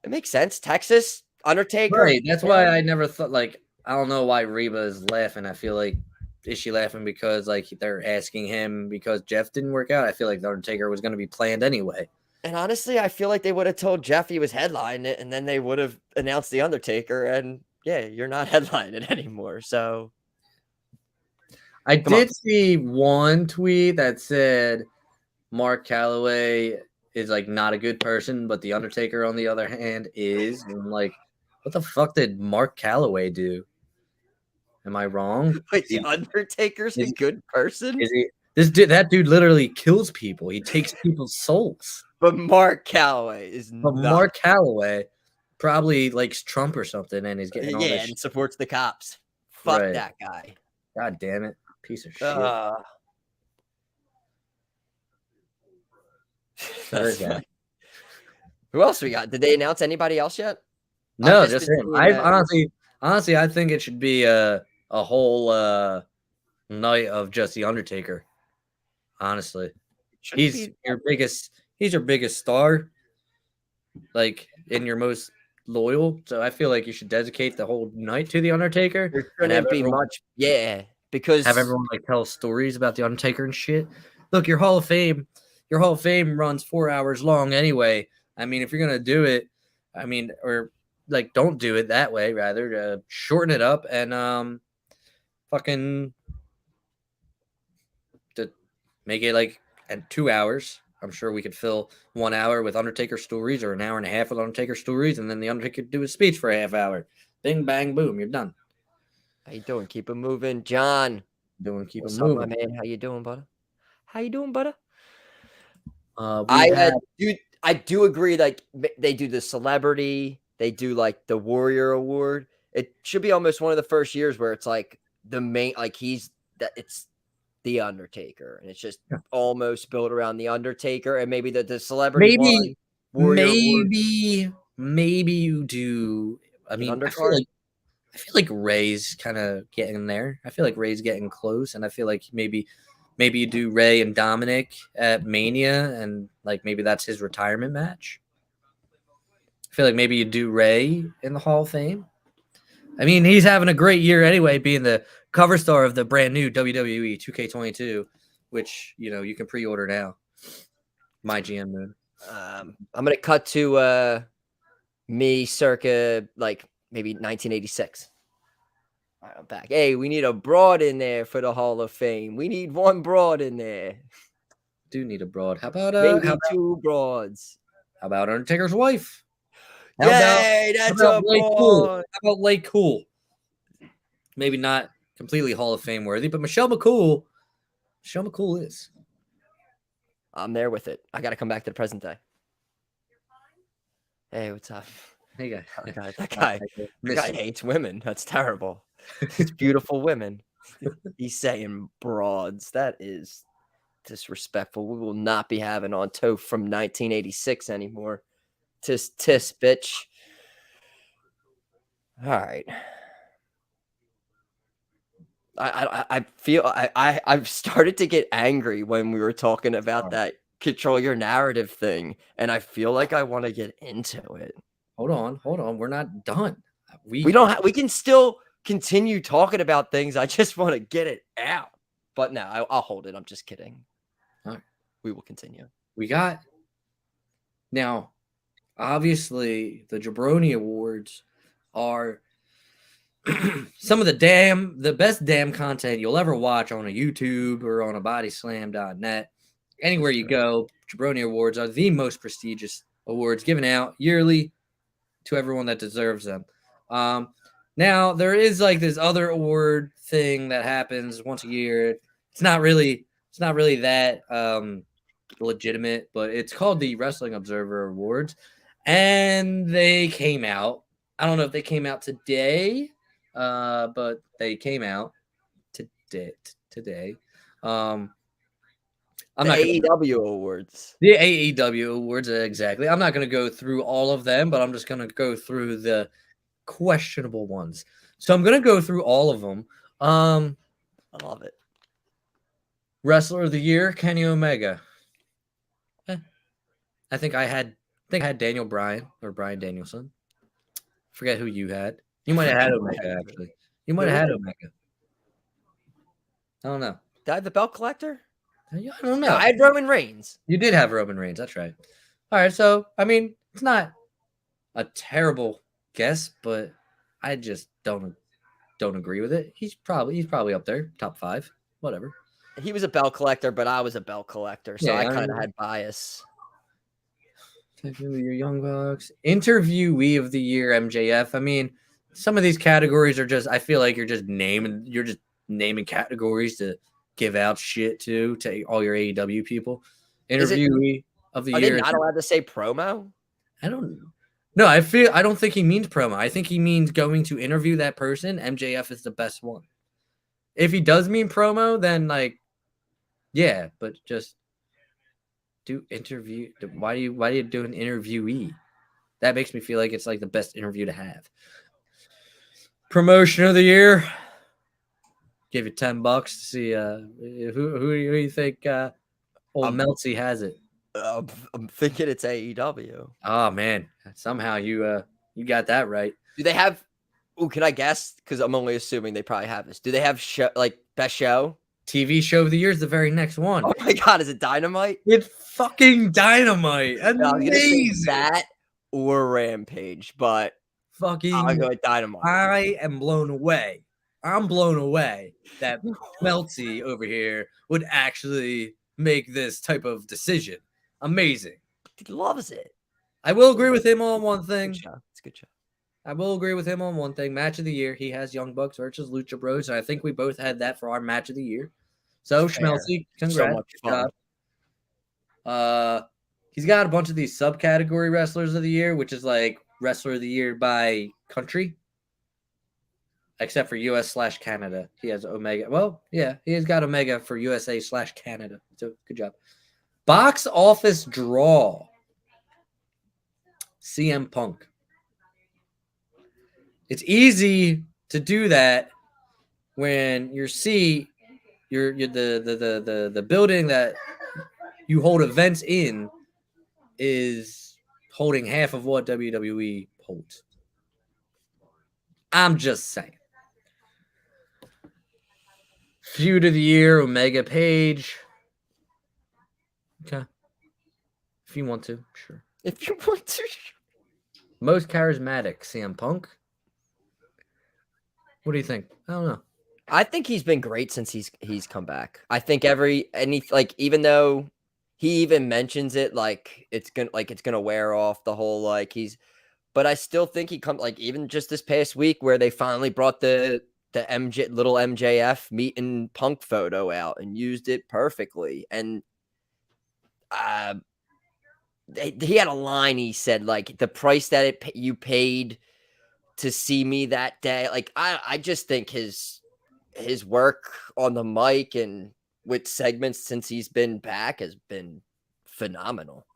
it makes sense. Texas Undertaker, right? That's why I never thought, like, I don't know why Reba is laughing. I feel like, is she laughing because like they're asking him because Jeff didn't work out? I feel like the Undertaker was going to be planned anyway. And honestly, I feel like they would have told Jeff he was headlining it, and then they would have announced the Undertaker, and yeah, you're not headlining anymore. So I did see one tweet that said Mark Calloway is like not a good person, but the Undertaker on the other hand is. And I'm like, what the fuck did Mark Calloway do? Am I wrong? Wait, the Undertaker's a good person? Is he? That dude literally kills people. He takes people's souls. But Mark Calloway is But not. Mark Calloway probably likes Trump or something, and he's getting all this and shit. supports the cops. Fuck Right. that guy. God damn it, piece of shit. That's funny. Who else we got? Did they announce anybody else yet? No, just him. I honestly, I think it should be a whole night of just the Undertaker. Honestly, he's your biggest star, like, and your most loyal. So I feel like you should dedicate the whole night to the Undertaker. There shouldn't be much, because have everyone like tell stories about the Undertaker and shit. Look, your Hall of Fame runs 4 hours long anyway. I mean, if you're gonna do it, I mean, or like, don't do it that way. Rather, shorten it up and fucking to make it like at 2 hours. I'm sure we could fill 1 hour with Undertaker stories or an hour and a half with Undertaker stories, and then the Undertaker could do his speech for a half hour. Bing, bang, boom, you're done. How you doing? Keep it moving, John. Keep it moving, moving, my man. How you doing, butter? How you doing, butter? I do agree. Like, they do the celebrity, they do like the Warrior Award. It should be almost one of the first years where it's like the main, like it's The Undertaker, and it's just almost built around the Undertaker, and maybe the celebrity one, Warrior Awards. Maybe you do. I An mean, undercard? I feel like Ray's kind of getting there. I feel like Ray's getting close, and I feel like maybe you do Ray and Dominic at Mania, and like maybe that's his retirement match. I feel like maybe you do Ray in the Hall of Fame. I mean, he's having a great year anyway, being the cover star of the brand new WWE 2K22, which you can pre-order now. My GM moon. I'm gonna cut to me circa like maybe 1986. All right, I'm back. Hey, we need a broad in there for the Hall of Fame. We need one broad in there. Do need a broad. How about maybe two broads? How about Undertaker's wife? Yay, that's a broad. How about Lake Cool? Maybe not completely Hall of Fame worthy, but Michelle McCool is. I'm there with it. I got to come back to the present day. Hey, what's up? Hey, guy. That guy hates women. That's terrible. It's beautiful women. He's saying broads. That is disrespectful. We will not be having on Toph from 1986 anymore. Tis, bitch. All right. I feel I've started to get angry when we were talking about that control your narrative thing, and I feel like I want to get into it. Hold on. We're not done. We don't. We can still continue talking about things. I just want to get it out. But no, I'll hold it. I'm just kidding. All right. We will continue. We got now. Obviously, the Jabroni Awards are some of the best damn content you'll ever watch on a YouTube or on a bodyslam.net. Anywhere you go, Jabroni Awards are the most prestigious awards given out yearly to everyone that deserves them. Now there is like this other award thing that happens once a year. It's not really that legitimate, but it's called the Wrestling Observer Awards, and they came out. I don't know if they came out today, but they came out today. I'm the not AEW awards. The AEW awards, exactly. I'm not going to go through all of them, but I'm just going to go through the questionable ones. So I'm going to go through all of them. I love it. Wrestler of the Year, Kenny Omega. I think I had Daniel Bryan or Bryan Danielson. Forget who you had. You might have had Omega, actually. You might have had Omega. I don't know. Did I have the belt collector? I don't know. No, I had Roman Reigns. You did have Roman Reigns. That's right. All right. So, I mean, it's not a terrible guess, but I just don't agree with it. He's probably up there, top 5, whatever. He was a belt collector, but I was a belt collector, so I kind of had bias. Your Young Bucks. Interviewee of the Year, MJF. I mean, some of these categories are just, I feel like you're just naming categories to give out shit to all your AEW people. Interviewee of the Year. Are they not allowed to say promo? I don't know. No, I don't think he means promo. I think he means going to interview that person. MJF is the best one. If he does mean promo, then like, yeah, but just do interview. Why do you do an interviewee? That makes me feel like it's like the best interview to have. Promotion of the Year. Give you $10 to see who you think old Meltzy has it. I'm thinking it's AEW. Oh man, somehow you got that right. Do they have? Oh, can I guess? Because I'm only assuming they probably have this. Do they have best show? TV show of the year is the very next one. Oh my god, is it Dynamite? It's fucking Dynamite. Amazing. I was gonna say that or Rampage, but fucking I'll go with Dynamite. I am blown away. I'm blown away that Meltzy over here would actually make this type of decision. Amazing. He loves it. I will agree with him on one thing. It's a good show. I will agree with him on one thing. Match of the year, he has Young Bucks versus Lucha Bros, and I think we both had that for our match of the year. So Schmelzy, congrats. So much fun. He's got a bunch of these subcategory wrestlers of the year, which is like wrestler of the year by country. except for US/Canada. He has Omega. Well, yeah, he has got Omega for USA/Canada. So good job. Box office draw. CM Punk. It's easy to do that when your seat, the building that you hold events in is holding half of what WWE holds. I'm just saying. Feud of the year, Omega Page. Okay. If you want to, sure. If you want to. Most charismatic, CM Punk. What do you think? I don't know. I think he's been great since he's come back. I think even though he even mentions it like it's gonna wear off the whole but I still think he comes even just this past week where they finally brought the little MJF meeting Punk photo out and used it perfectly. And he had a line. He said the price that you paid to see me that day. I just think his work on the mic and with segments since he's been back has been phenomenal.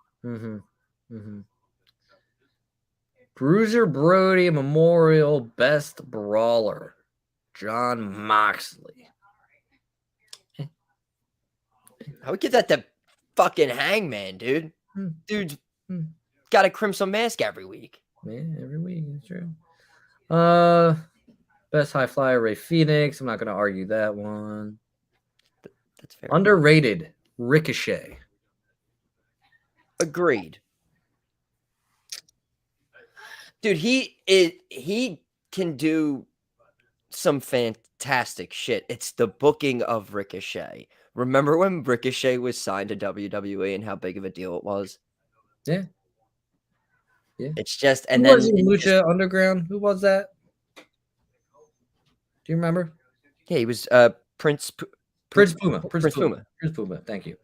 Bruiser Brody Memorial Best Brawler, Jon Moxley. I would give that to fucking Hangman, dude. Dude's got a Crimson Mask every week. Yeah, every week. That's true. Best High Flyer, Ray Phoenix. I'm not going to argue that one. That's fair. Underrated, Ricochet. Agreed. Dude, he can do some fantastic shit. It's the booking of Ricochet. Remember when Ricochet was signed to WWE and how big of a deal it was? Yeah. Yeah. It's just Who was he, Lucha Underground? Who was that? Do you remember? Yeah, he was Prince Puma. Prince Puma. Thank you.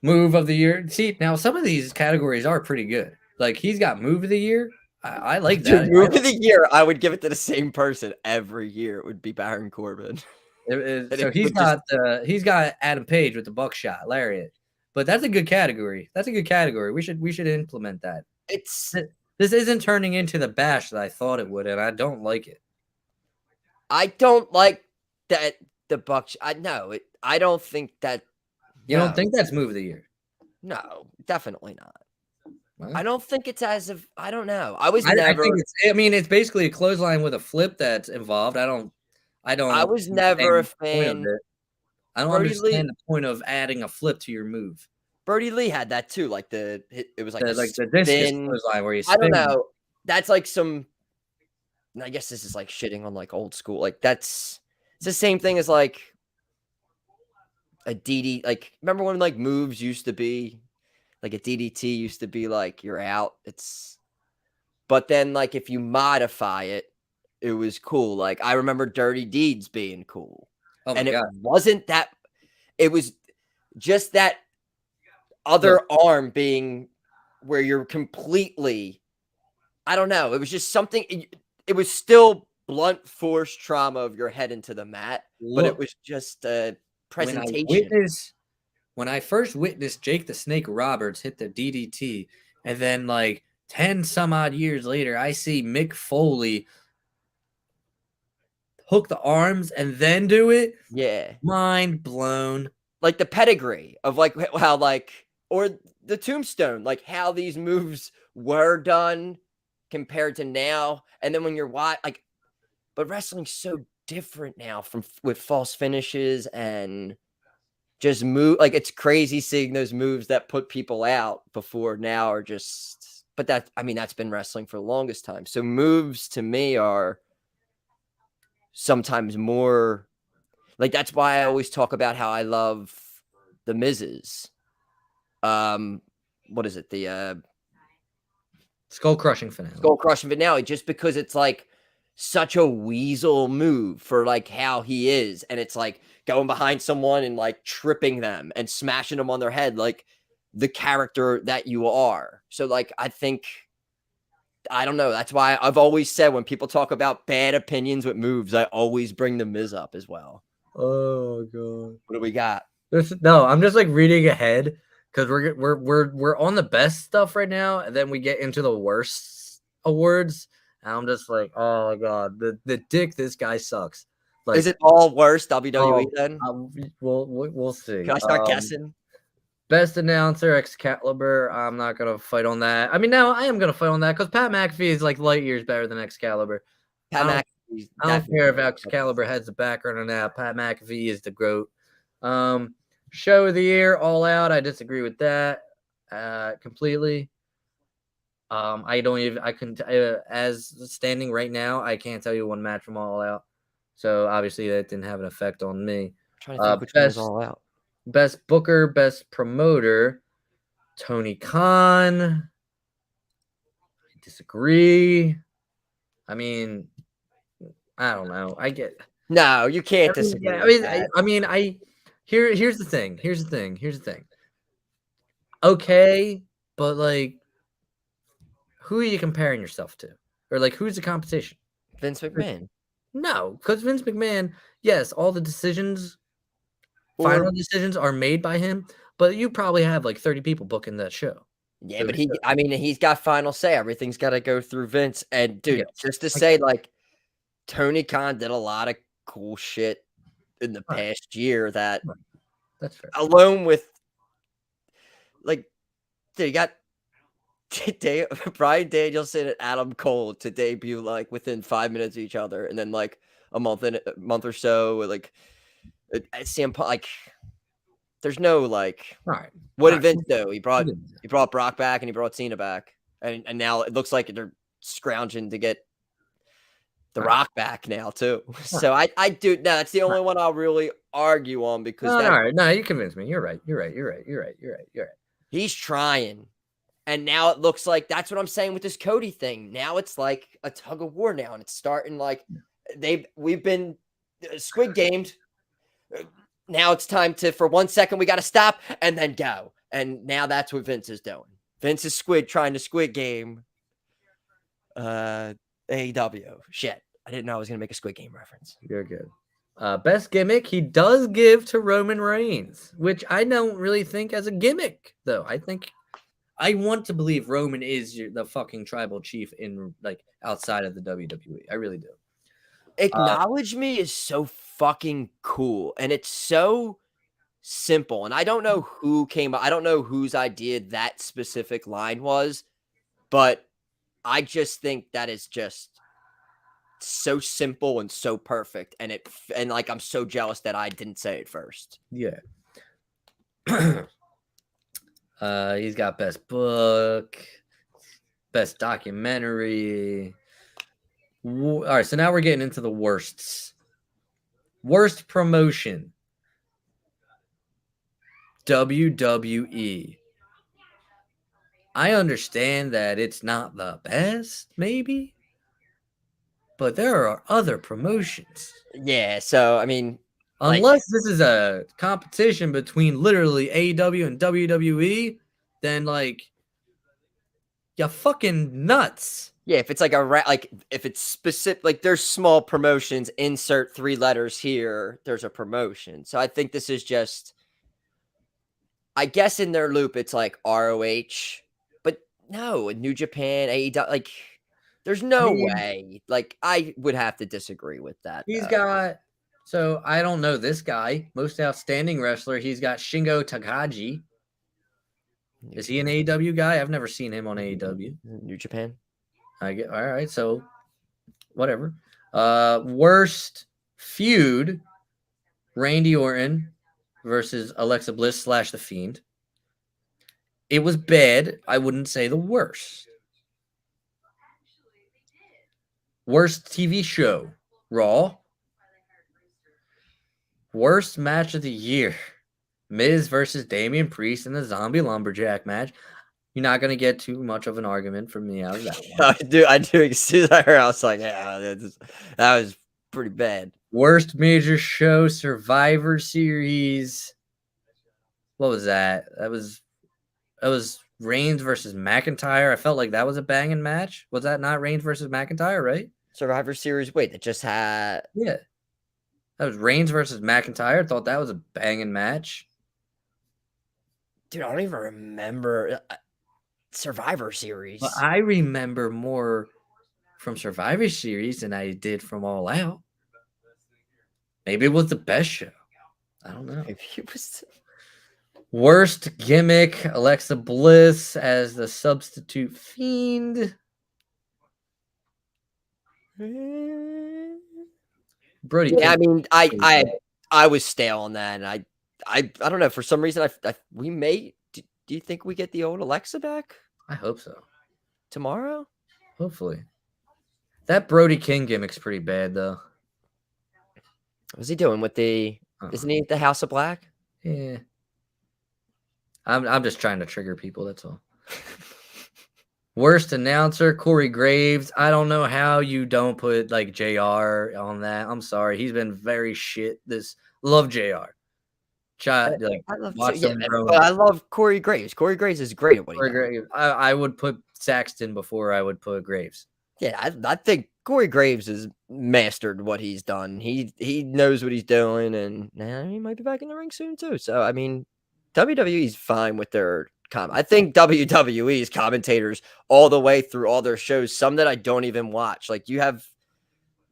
Move of the year. See, now some of these categories are pretty good. Like he's got move of the year. I like that. Dude, move of the year, I would give it to the same person every year. It would be Baron Corbin. So he's got Adam Page with the buckshot lariat. But that's a good category. We should implement that. This isn't turning into the bash that I thought it would, and I don't like it. I don't like that the buckshot. I don't think that. You don't think that's move of the year? No, definitely not. What? I don't think it's I don't know. I think it's basically a clothesline with a flip that's involved. I was never a fan. I don't understand the point of adding a flip to your move. Brody Lee had that too. It was the discus clothesline where you spin. I don't know. That's some. I guess this is shitting on old school. It's the same thing as a DD. Remember when moves used to be a DDT used to be you're out. But then if you modify it, it was cool. I remember Dirty Deeds being cool. Oh my God. It wasn't that. It was just that other arm being where you're completely. I don't know. It was just something. It was still blunt force trauma of your head into the mat, but it was just a presentation. When I first witnessed Jake the Snake Roberts hit the DDT, and then 10 some odd years later, I see Mick Foley hook the arms and then do it. Yeah. Mind blown. The pedigree of how or the tombstone, how these moves were done compared to now. And then when you're but wrestling's so different now with false finishes and just move. It's crazy seeing those moves that put people out before now are just, but that's been wrestling for the longest time. So moves to me are sometimes more that's why I always talk about how I love the Miz's. What is it? The skull crushing finale, just because it's such a weasel move for how he is, and it's going behind someone and tripping them and smashing them on their head, the character that you are. So I think I don't know. That's why I've always said when people talk about bad opinions with moves, I always bring the Miz up as well. Oh god. What do we got? No, I'm just like reading ahead because we're on the best stuff right now, and then we get into the worst awards. And I'm just like, oh my god, the dick this guy sucks. Like, Is it all worse WWE then? We'll see. Can I start guessing? Best announcer, Excalibur. I'm not gonna fight on that. I mean, now I am gonna fight on that because Pat McAfee is like light years better than Excalibur. I don't care if Excalibur has the background or not. Pat McAfee is the GOAT. Show of the year, All Out. I disagree with that completely. I don't even. I can as standing right now, I can't tell you one match from All Out. So obviously that didn't have an effect on me. I'm trying to think which one was All Out. Best Booker, Best Promoter, Tony Khan. I disagree. I mean, I don't know. I get. No, you can't disagree. Here's the thing. Here's the thing. Okay, but like, who are you comparing yourself to, or like, who's the competition? Vince McMahon. No, because Vince McMahon. Yes, all the decisions. Final decisions are made by him, but you probably have like 30 people booking that show. Yeah, but he's got final say. Everything's got to go through Vince. And dude, just to say, like, Tony Khan did a lot of cool shit in the past year that, that's fair. Alone with, like, dude, you got Bryan Danielson and Adam Cole to debut like within 5 minutes of each other, and then like a month or so, like. Like, there's no like. All right. What did Vince do? He brought Brock back and he brought Cena back, and now it looks like they're scrounging to get the Rock back now too. So I do. No, that's the only one I'll really argue on because. All right, no, you convinced me. You're right. He's trying, and now it looks like that's what I'm saying with this Cody thing. Now it's like a tug of war now, and it's starting like we've been Squid Gamed. Now it's time to, for 1 second, we got to stop and then go. And now that's what Vince is doing. Vince is trying to Squid Game AEW. Shit. I didn't know I was going to make a Squid Game reference. You're good. Best gimmick, he does give to Roman Reigns, which I don't really think as a gimmick, though. I want to believe Roman is the fucking tribal chief in like outside of the WWE. I really do. Acknowledge Me is so fucking cool, and it's so simple. And I don't know who I don't know whose idea that specific line was, but I just think that is just so simple and so perfect. And like I'm so jealous that I didn't say it first. Yeah. He's got best book, best documentary. All right, so now we're getting into the worsts. Worst promotion. WWE. I understand that it's not the best, maybe, but there are other promotions. Yeah, so, I mean... Unless this is a competition between literally AEW and WWE, then, like, you're fucking nuts. Yeah, if it's like if it's specific, like there's small promotions, insert 3 letters here, there's a promotion. So I think this is just, I guess in their loop, it's like ROH, but no, New Japan, AEW, like there's no way. Like I would have to disagree with that. He's got, so I don't know this guy, most outstanding wrestler. He's got Shingo Takagi. Is he an AEW guy? I've never seen him on AEW. New Japan. All right, so whatever. Worst feud, Randy Orton versus Alexa Bliss / The Fiend. It was bad. I wouldn't say the worst. Worst TV show, Raw. Worst match of the year, Miz versus Damian Priest in the Zombie Lumberjack match. You're not going to get too much of an argument from me out of that one. I do. As soon as I heard, I was like, yeah, that was pretty bad. Worst major show, Survivor Series. What was that? That was Reigns versus McIntyre. I felt like that was a banging match. Was that not Reigns versus McIntyre, right? Survivor Series. Wait, that just had. Yeah. That was Reigns versus McIntyre. Thought that was a banging match. Dude, I don't even remember Survivor Series. But I remember more from Survivor Series than I did from All Out. Maybe it was the best show. I don't know. Maybe it was. Worst gimmick, Alexa Bliss as the substitute fiend. Brody. Yeah, I mean, I was stale on that, and I don't know. For some reason, we may. Do you think we get the old Alexa back I hope so. tomorrow? Hopefully. That Brody King gimmick's pretty bad though. What's he doing with the? Isn't he at the House of Black? Yeah. I'm just trying to trigger people, that's all. Worst announcer, Corey Graves. I don't know how you don't put like JR on that. I'm sorry. He's been very shit. Love JR. I love Corey Graves. Corey Graves is great at what he does. I would put Saxton before I would put Graves. Yeah, I think Corey Graves has mastered what he's done. He knows what he's doing, and now he might be back in the ring soon too. So I mean, WWE's fine with their I think WWE's commentators all the way through all their shows, some that I don't even watch. Like you have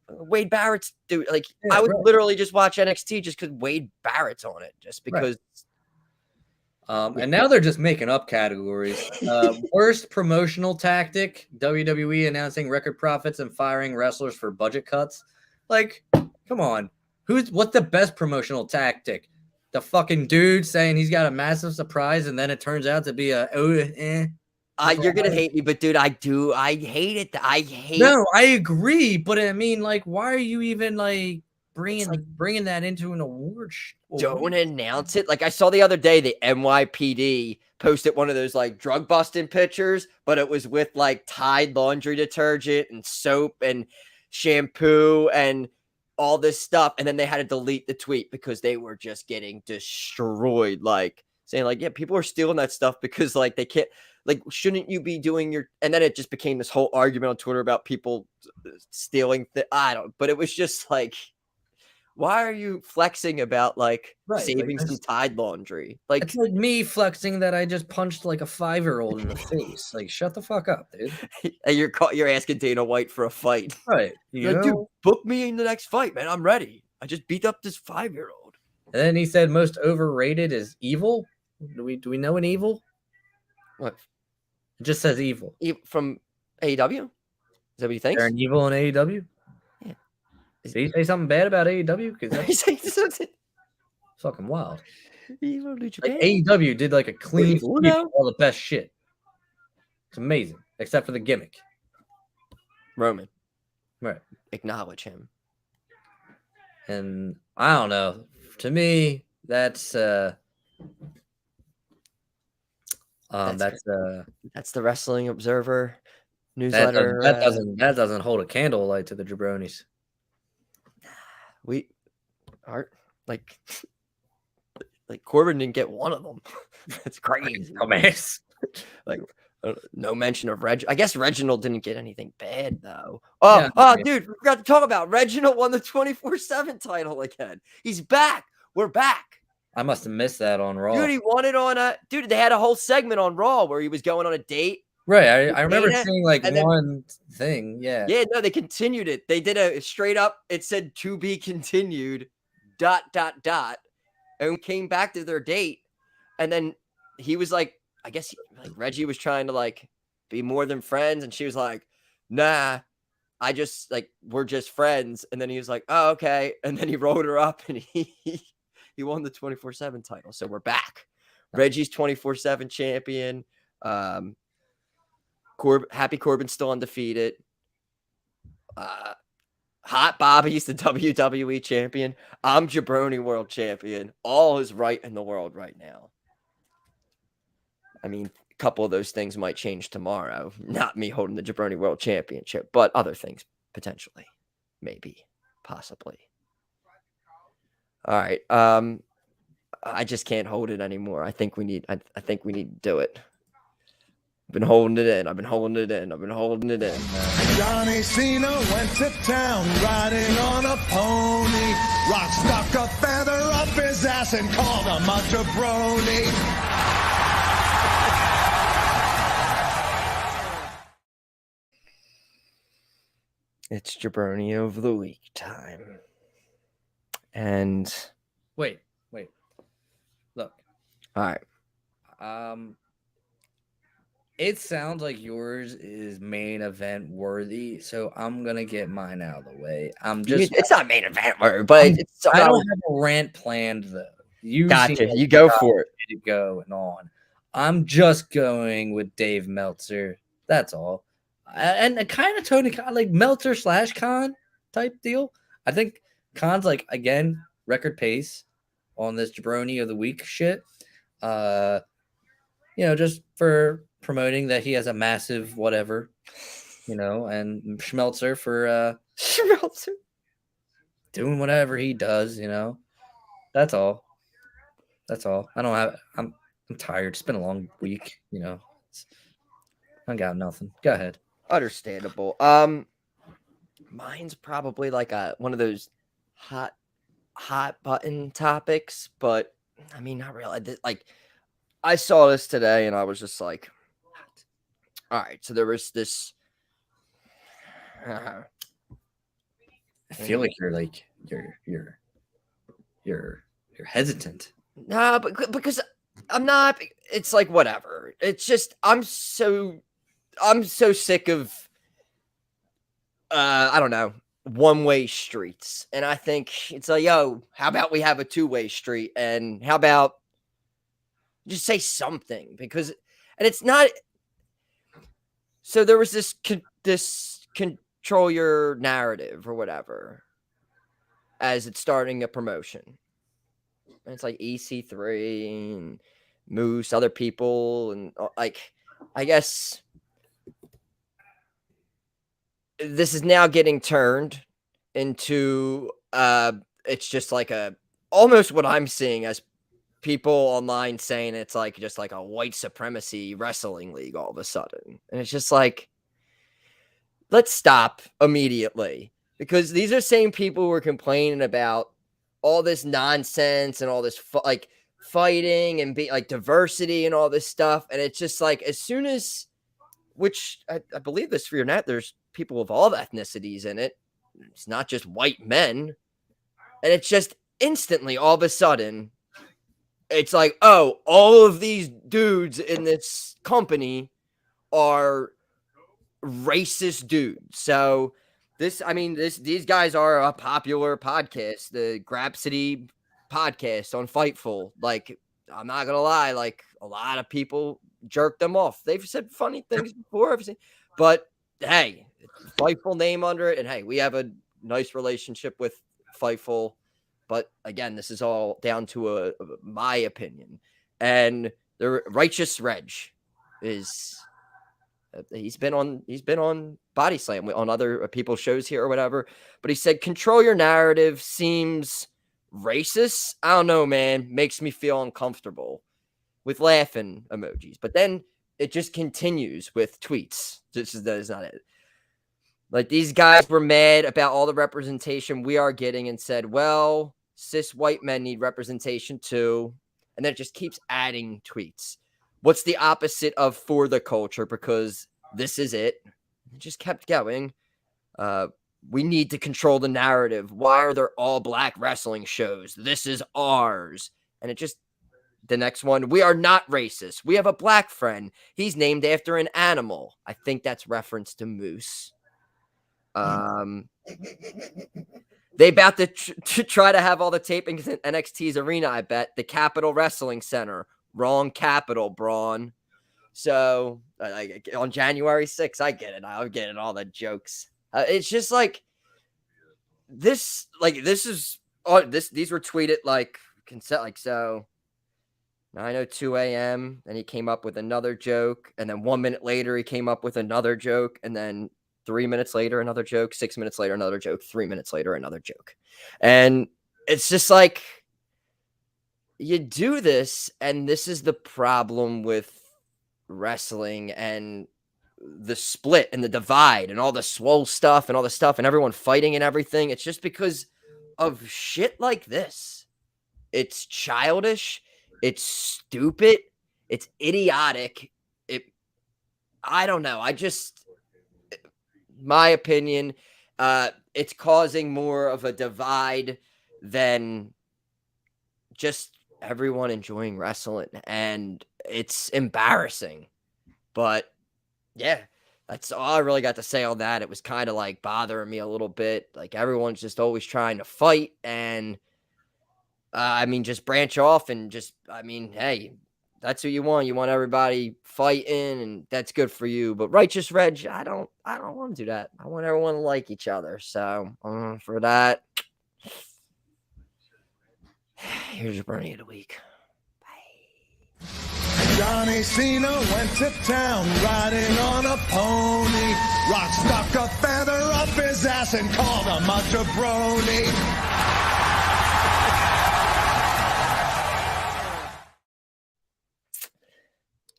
Wade Barrett's dude. Like I would literally just watch NXT just because Wade Barrett's on it, just because. And now they're just making up categories. Worst promotional tactic, WWE announcing record profits and firing wrestlers for budget cuts. Like, come on. What's the best promotional tactic? The fucking dude saying he's got a massive surprise and then it turns out to be you're gonna hate me, but dude, I hate it. No, I agree, but I mean, like, why are you even like bringing that into an award show? Don't announce it. Like I saw the other day, the NYPD posted one of those like drug busting pictures, but it was with like Tide laundry detergent and soap and shampoo and all this stuff. And then they had to delete the tweet because they were just getting destroyed. Like saying like, yeah, people are stealing that stuff because like they can't, like, shouldn't you be doing your, and then it just became this whole argument on Twitter about people stealing. But it was just like, why are you flexing about like saving some Tide laundry? Like it's like me flexing that I just punched like a 5-year-old in the face. Like, shut the fuck up, dude. And you're asking Dana White for a fight, right? You're like, dude, book me in the next fight, man. I'm ready. I just beat up this 5-year-old. And then he said most overrated is Evil. Do we know an Evil? What? It just says Evil from AEW. Is that what you think? Is there an Evil in AEW? Did he say something bad about AEW? Because that's fucking wild. Like AEW did like a clean sweep of all the best shit. It's amazing, except for the gimmick. Roman. Right. Acknowledge him. And I don't know. To me, that's the Wrestling Observer newsletter. That doesn't hold a candlelight to the Jabronis. We are like Corbin didn't get one of them. That's crazy. Dumbass. Like no mention of Reg. I guess Reginald didn't get anything bad though. Dude, we forgot to talk about Reginald won the 24/7 title again. He's back. We're back. I must have missed that on Raw. Dude, he won it on dude, they had a whole segment on Raw where he was going on a date. Right. I remember seeing like one thing. Yeah. Yeah, no, they continued it. They did a straight up, it said to be continued, ... and came back to their date. And then he was like, I guess Reggie was trying to like be more than friends. And she was like, nah, I just like, we're just friends. And then he was like, oh, okay. And then he rolled her up and he won the 24/7 title. So we're back. Reggie's 24/7 champion. Happy Corbin's still undefeated. Hot Bobby's the WWE champion. I'm Jabroni world champion. All is right in the world right now. I mean, a couple of those things might change tomorrow. Not me holding the Jabroni world championship, but other things potentially, maybe, possibly. All right. I just can't hold it anymore. I think we need to do it. Been holding it in. I've been holding it in. I've been holding it in. Johnny Cena went to town riding on a pony. Rock stuck a feather up his ass and called him a jabroni. It's Jabroni of the Week time. And Wait. Look. all right. It sounds like yours is main event worthy, so I'm gonna get mine out of the way. It's not main event word, but it's I don't have a rant planned though. You gotcha. seem like You go for it. to go and on. I'm just going with Dave Meltzer. That's all. And kind of Tony Khan, like Meltzer / Khan type deal. I think Khan's like, again, record pace on this Jabroni of the Week shit. Just for promoting that he has a massive whatever, and Schmeltzer for Schmeltzer doing whatever he does, That's all. I'm tired. It's been a long week, I got nothing. Go ahead. Understandable. Mine's probably like one of those hot button topics, but I mean, not really. Like, I saw this today and I was just like, all right. So there was this. I feel like you're hesitant. Nah, but because I'm not. It's like whatever. It's just I'm so sick of I don't know, one-way streets. And I think it's like, yo, how about we have a two-way street? And how about just say something? Because and it's not. So there was this control your narrative or whatever as it's starting a promotion. And it's like EC3 and Moose, other people, and like, I guess this is now getting turned into it's just like almost what I'm seeing as people online saying it's like just like a white supremacy wrestling league all of a sudden. And it's just like, let's stop immediately, because these are same people who are complaining about all this nonsense and all this like fighting and be like diversity and all this stuff. And it's just like, as soon as, which I believe this for your net, there's people of all ethnicities in it. It's not just white men. And it's just instantly, all of a sudden, it's like, oh, all of these dudes in this company are racist dudes. So these guys are a popular podcast, the Grapsity podcast on Fightful. Like, I'm not gonna lie, like a lot of people jerk them off. They've said funny things before, but hey, Fightful name under it, and hey, we have a nice relationship with Fightful. But again, this is all down to my opinion. And the Righteous Reg is he's been on Body Slam on other people's shows here or whatever. But he said, control your narrative seems racist. I don't know, man. Makes me feel uncomfortable, with laughing emojis. But then it just continues with tweets. That is not it. Like, these guys were mad about all the representation we are getting and said, well, cis white men need representation too. And then it just keeps adding tweets. What's the opposite of for the culture? Because this is it. It just kept going. We need to control the narrative. Why are there all black wrestling shows? This is ours. And it just, the next one, we are not racist. We have a black friend. He's named after an animal. I think that's reference to Moose. They about to try to have all the tapings in NXT's arena, I bet. The Capitol Wrestling Center. Wrong Capitol, Braun. So, on January 6th, I get it. I'm getting all the jokes. It's just like, these were tweeted like, so 9:02 a.m. Then he came up with another joke. And then 1 minute later, he came up with another joke. And then 3 minutes later, another joke. 6 minutes later, another joke. 3 minutes later, another joke. And it's just like, you do this, and this is the problem with wrestling and the split and the divide and all the swole stuff and all the stuff and everyone fighting and everything. It's just because of shit like this. It's childish. It's stupid. It's idiotic. I don't know. My opinion, it's causing more of a divide than just everyone enjoying wrestling. And it's embarrassing. But yeah, that's all I really got to say on that. It was kind of like bothering me a little bit. Like everyone's just always trying to fight. And just branch off and hey, that's what you want. You want everybody fighting, and that's good for you. But Righteous Reg, I don't want to do that. I want everyone to like each other. So for that, here's your Jabroni of the week. Bye. Johnny Cena went to town riding on a pony. Rock stuck a feather up his ass and called him a jabroni.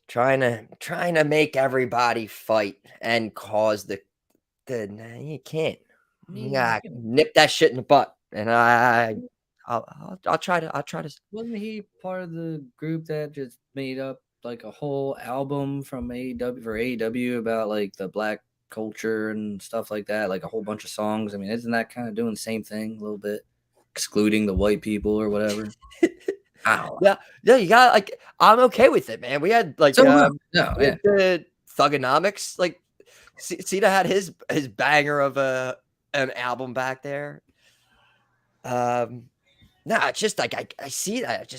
Trying to make everybody fight and cause the you can't. You gotta nip that shit in the butt. And I'll try to. Wasn't he part of the group that just made up like a whole album from AEW for AEW about like the black culture and stuff like that, like a whole bunch of songs? I mean, isn't that kind of doing the same thing a little bit, excluding the white people or whatever? Yeah, you got like I'm okay with it, man. We had like the Thugonomics, like Cena had his banger of an album back there. It's just like I see that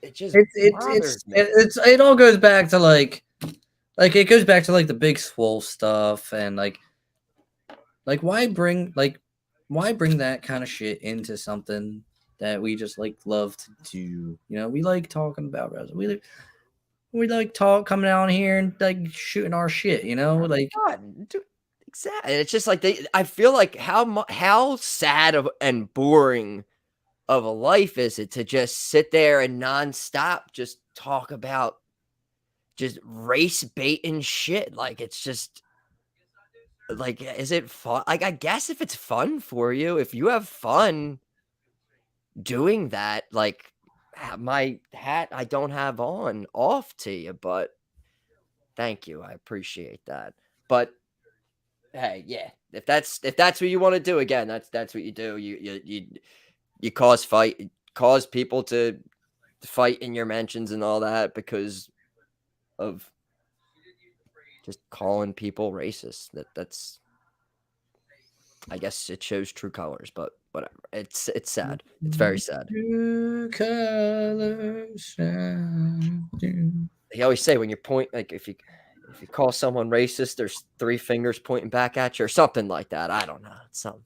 it all goes back to like it goes back to like the big swole stuff and like why bring that kind of shit into something that we just like love to do. You know, we like talking about wrestling. We like coming down here and like shooting our shit, you know, like dude, exactly. It's just like I feel like how sad and boring of a life is it to just sit there and nonstop just talk about just race baiting shit. Like it's just like, is it fun? Like I guess if it's fun for you, if you have fun doing that, like my hat I don't have on off to you, but thank you, I appreciate that. But hey, yeah, if that's what you want to do, again, that's what you do. You cause people to fight in your mentions and all that because of just calling people racist. That's I guess it shows true colors, but whatever. It's sad. It's very sad. True colors. They always say when you point, like if you call someone racist, there's 3 fingers pointing back at you or something like that. I don't know. It's something.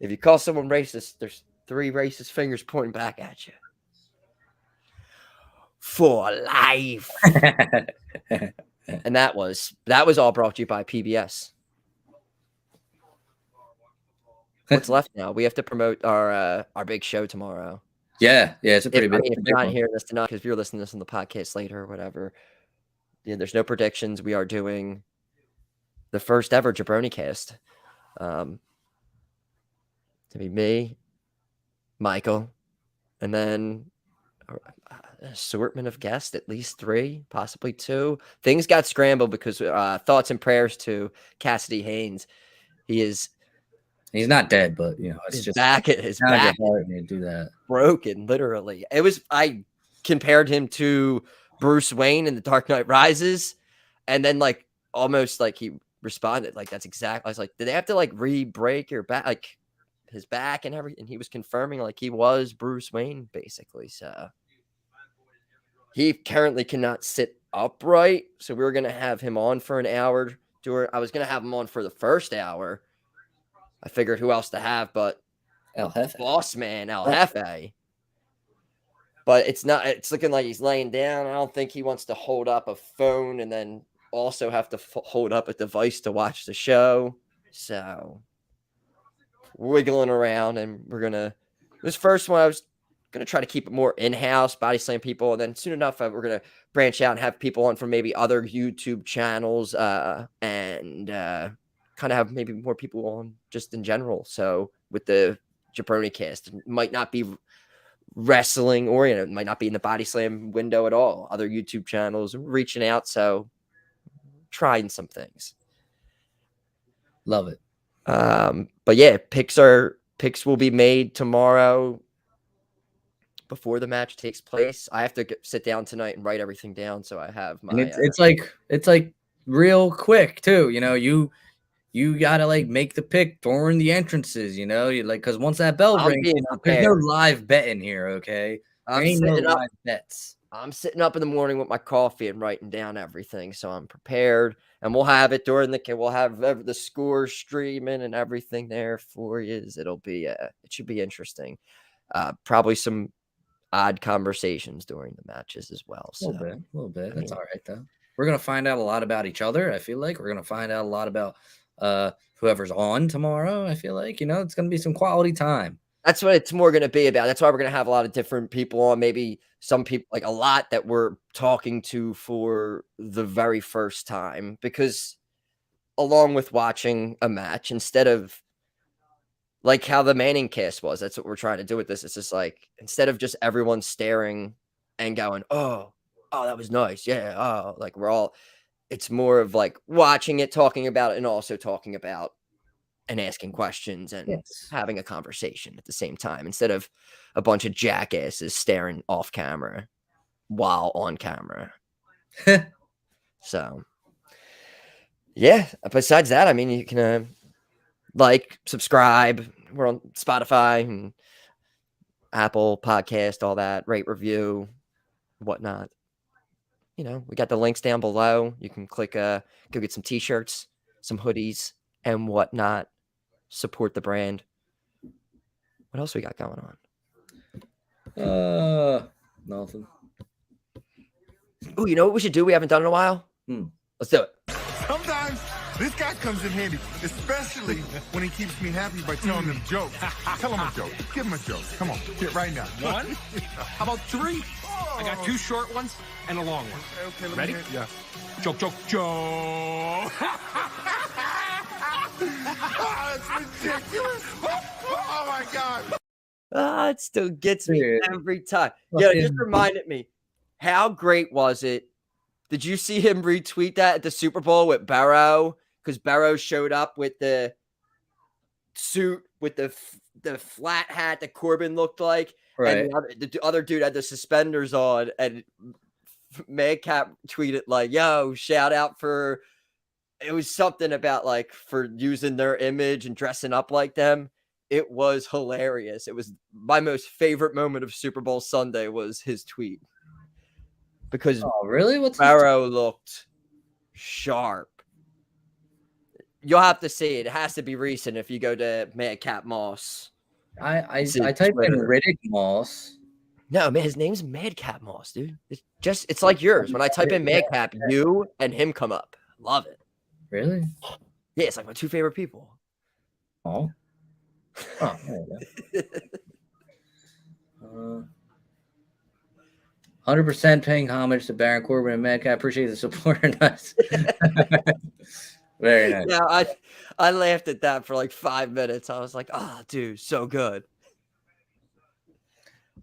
If you call someone racist, there's 3 racist fingers pointing back at you. For life. And that was all brought to you by PBS. What's left now? We have to promote our big show tomorrow. Yeah, it's a pretty big. If you're not hearing this tonight, because if you're listening to this on the podcast later or whatever, there's no predictions. We are doing the first ever Jabroni cast. To be me, Michael, and then an assortment of guests, at least 3, possibly 2. Things got scrambled because thoughts and prayers to Cassidy Haynes. He's not dead, but you know, it's just back at his back to do that. Broken, literally. I compared him to Bruce Wayne in The Dark Knight Rises, and then like almost like he responded like that's exactly. I was like, did they have to like re-break your back, like his back and everything? And he was confirming like he was Bruce Wayne basically. So he currently cannot sit upright. So we were gonna have him on for an hour. I was gonna have him on for the first hour. I figured who else to have, but El Jefe. Boss Man, El Jefe. But it's looking like he's laying down. I don't think he wants to hold up a phone and then also have to hold up a device to watch the show. So wiggling around, and this first one, I was going to try to keep it more in-house, body slam people. And then soon enough, we're going to branch out and have people on from maybe other YouTube channels and kind of have maybe more people on just in general. So with the Jabroni cast, it might not be wrestling oriented, it might not be in the body slam window at all. Other YouTube channels reaching out. So trying some things. Love it. But yeah, picks will be made tomorrow before the match takes place. I have to sit down tonight and write everything down, so I have my. And it's like real quick too. You know, you gotta like make the pick during the entrances. You know, you because once that bell rings, there's no live betting here. Okay, there ain't no live bets. I'm sitting up in the morning with my coffee and writing down everything, so I'm prepared. And we'll have it we'll have the score streaming and everything there for you. It'll be it should be interesting. Probably some odd conversations during the matches as well. So a little bit. That's all right though. We're gonna find out a lot about each other. I feel like we're gonna find out a lot about whoever's on tomorrow. I feel like it's gonna be some quality time. That's what it's more going to be about. That's why we're going to have a lot of different people on. Maybe some people, like a lot that we're talking to for the very first time, because along with watching a match, instead of like how the Manning cast was, that's what we're trying to do with this. It's just like, instead of just everyone staring and going, oh, that was nice. Yeah. Oh, like it's more of like watching it, talking about it, and also talking about and asking questions and having a conversation at the same time, instead of a bunch of jackasses staring off camera while on camera. So, yeah, besides that, I mean, you can subscribe. We're on Spotify and Apple Podcast, all that, rate, review, whatnot. We got the links down below. You can click, go get some t-shirts, some hoodies, and whatnot. Support the brand. What else we got going on? Nothing. Oh, you know what we should do? We haven't done in a while. Let's do it. Sometimes this guy comes in handy, especially when he keeps me happy by telling them jokes. Tell him a joke. Give him a joke. Come on, get right now. One? How about three? I got 2 short ones and a long one. Okay, ready? Yeah. Joke. Oh, it's ridiculous. Oh my God. It still gets me every time. Yeah, it just reminded me. How great was it? Did you see him retweet that at the Super Bowl with Barrow? Because Barrow showed up with the suit with the flat hat that Corbin looked like. Right. And the other dude had the suspenders on, and Madcap tweeted like, yo, shout out for, it was something about like for using their image and dressing up like them. It was hilarious. It was my most favorite moment of Super Bowl Sunday was his tweet. Because really? Barrow looked sharp. You'll have to see it. It has to be recent if you go to Madcap Moss. I typed in Riddick Moss. No, man, his name's Madcap Moss, dude. It's like yours. When I type in Madcap, you and him come up. Love it. Really? Yeah, it's like my 2 favorite people. Oh, there you go. 100% paying homage to Baron Corbin and Madcap. Appreciate the support. Nice. Very nice. Yeah, I laughed at that for like 5 minutes. I was like, oh, dude, so good.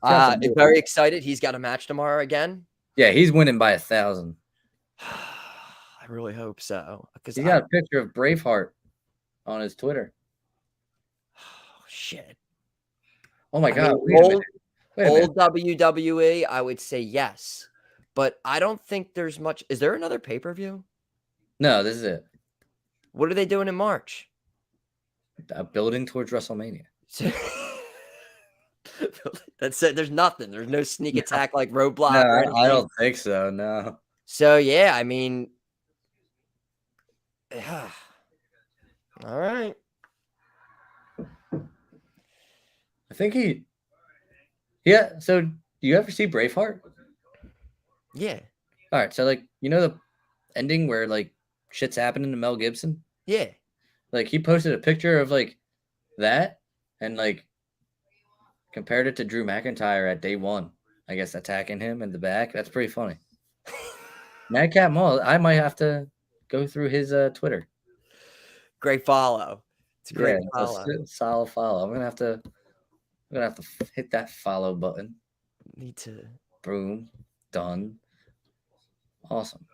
Very excited. He's got a match tomorrow again. Yeah, he's winning by 1,000. I really hope so. Because he got a picture of Braveheart on his Twitter. Oh, shit. Oh my God. Old WWE, I would say yes. But I don't think there's much. Is there another pay-per-view? No, this is it. What are they doing in March? Building towards WrestleMania. That's it. There's nothing. There's no sneak attack like Roadblock. No, I don't think so. No. So yeah, I mean, yeah. All right. I think yeah. So do you ever see Braveheart? Yeah. All right. So like, the ending where like shit's happening to Mel Gibson? Yeah. Like he posted a picture of like that, and like Compared it to Drew McIntyre at day one. I guess attacking him in the back. That's pretty funny. Madcap Moss. I might have to go through his Twitter. Great follow. It's a great follow. Solid follow. I'm gonna have to hit that follow button. Need to. Boom. Done. Awesome.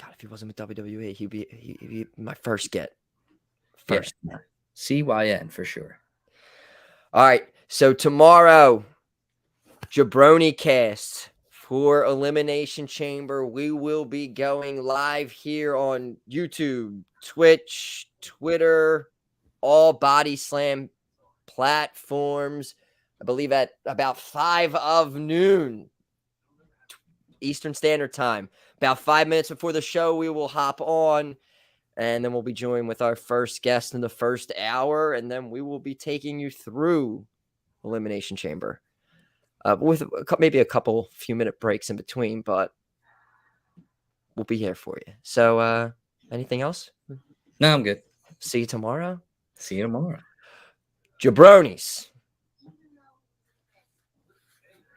God, if he wasn't with WWE, he'd be my first get. First. Yeah. CYN for sure. All right. So tomorrow, Jabroni cast for Elimination Chamber. We will be going live here on YouTube, Twitch, Twitter, all Body Slam platforms. I believe at about 5 noon Eastern Standard Time. About 5 minutes before the show, we will hop on, and then we'll be joined with our first guest in the first hour, and then we will be taking you through Elimination Chamber with maybe a few minute breaks in between, but we'll be here for you. So anything else? No, I'm good. See you tomorrow. See you tomorrow. Jabronis.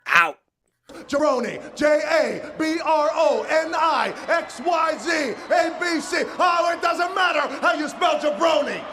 Out. Jabroni, JABRONIXYZ ABC. Oh, it doesn't matter how you spell jabroni.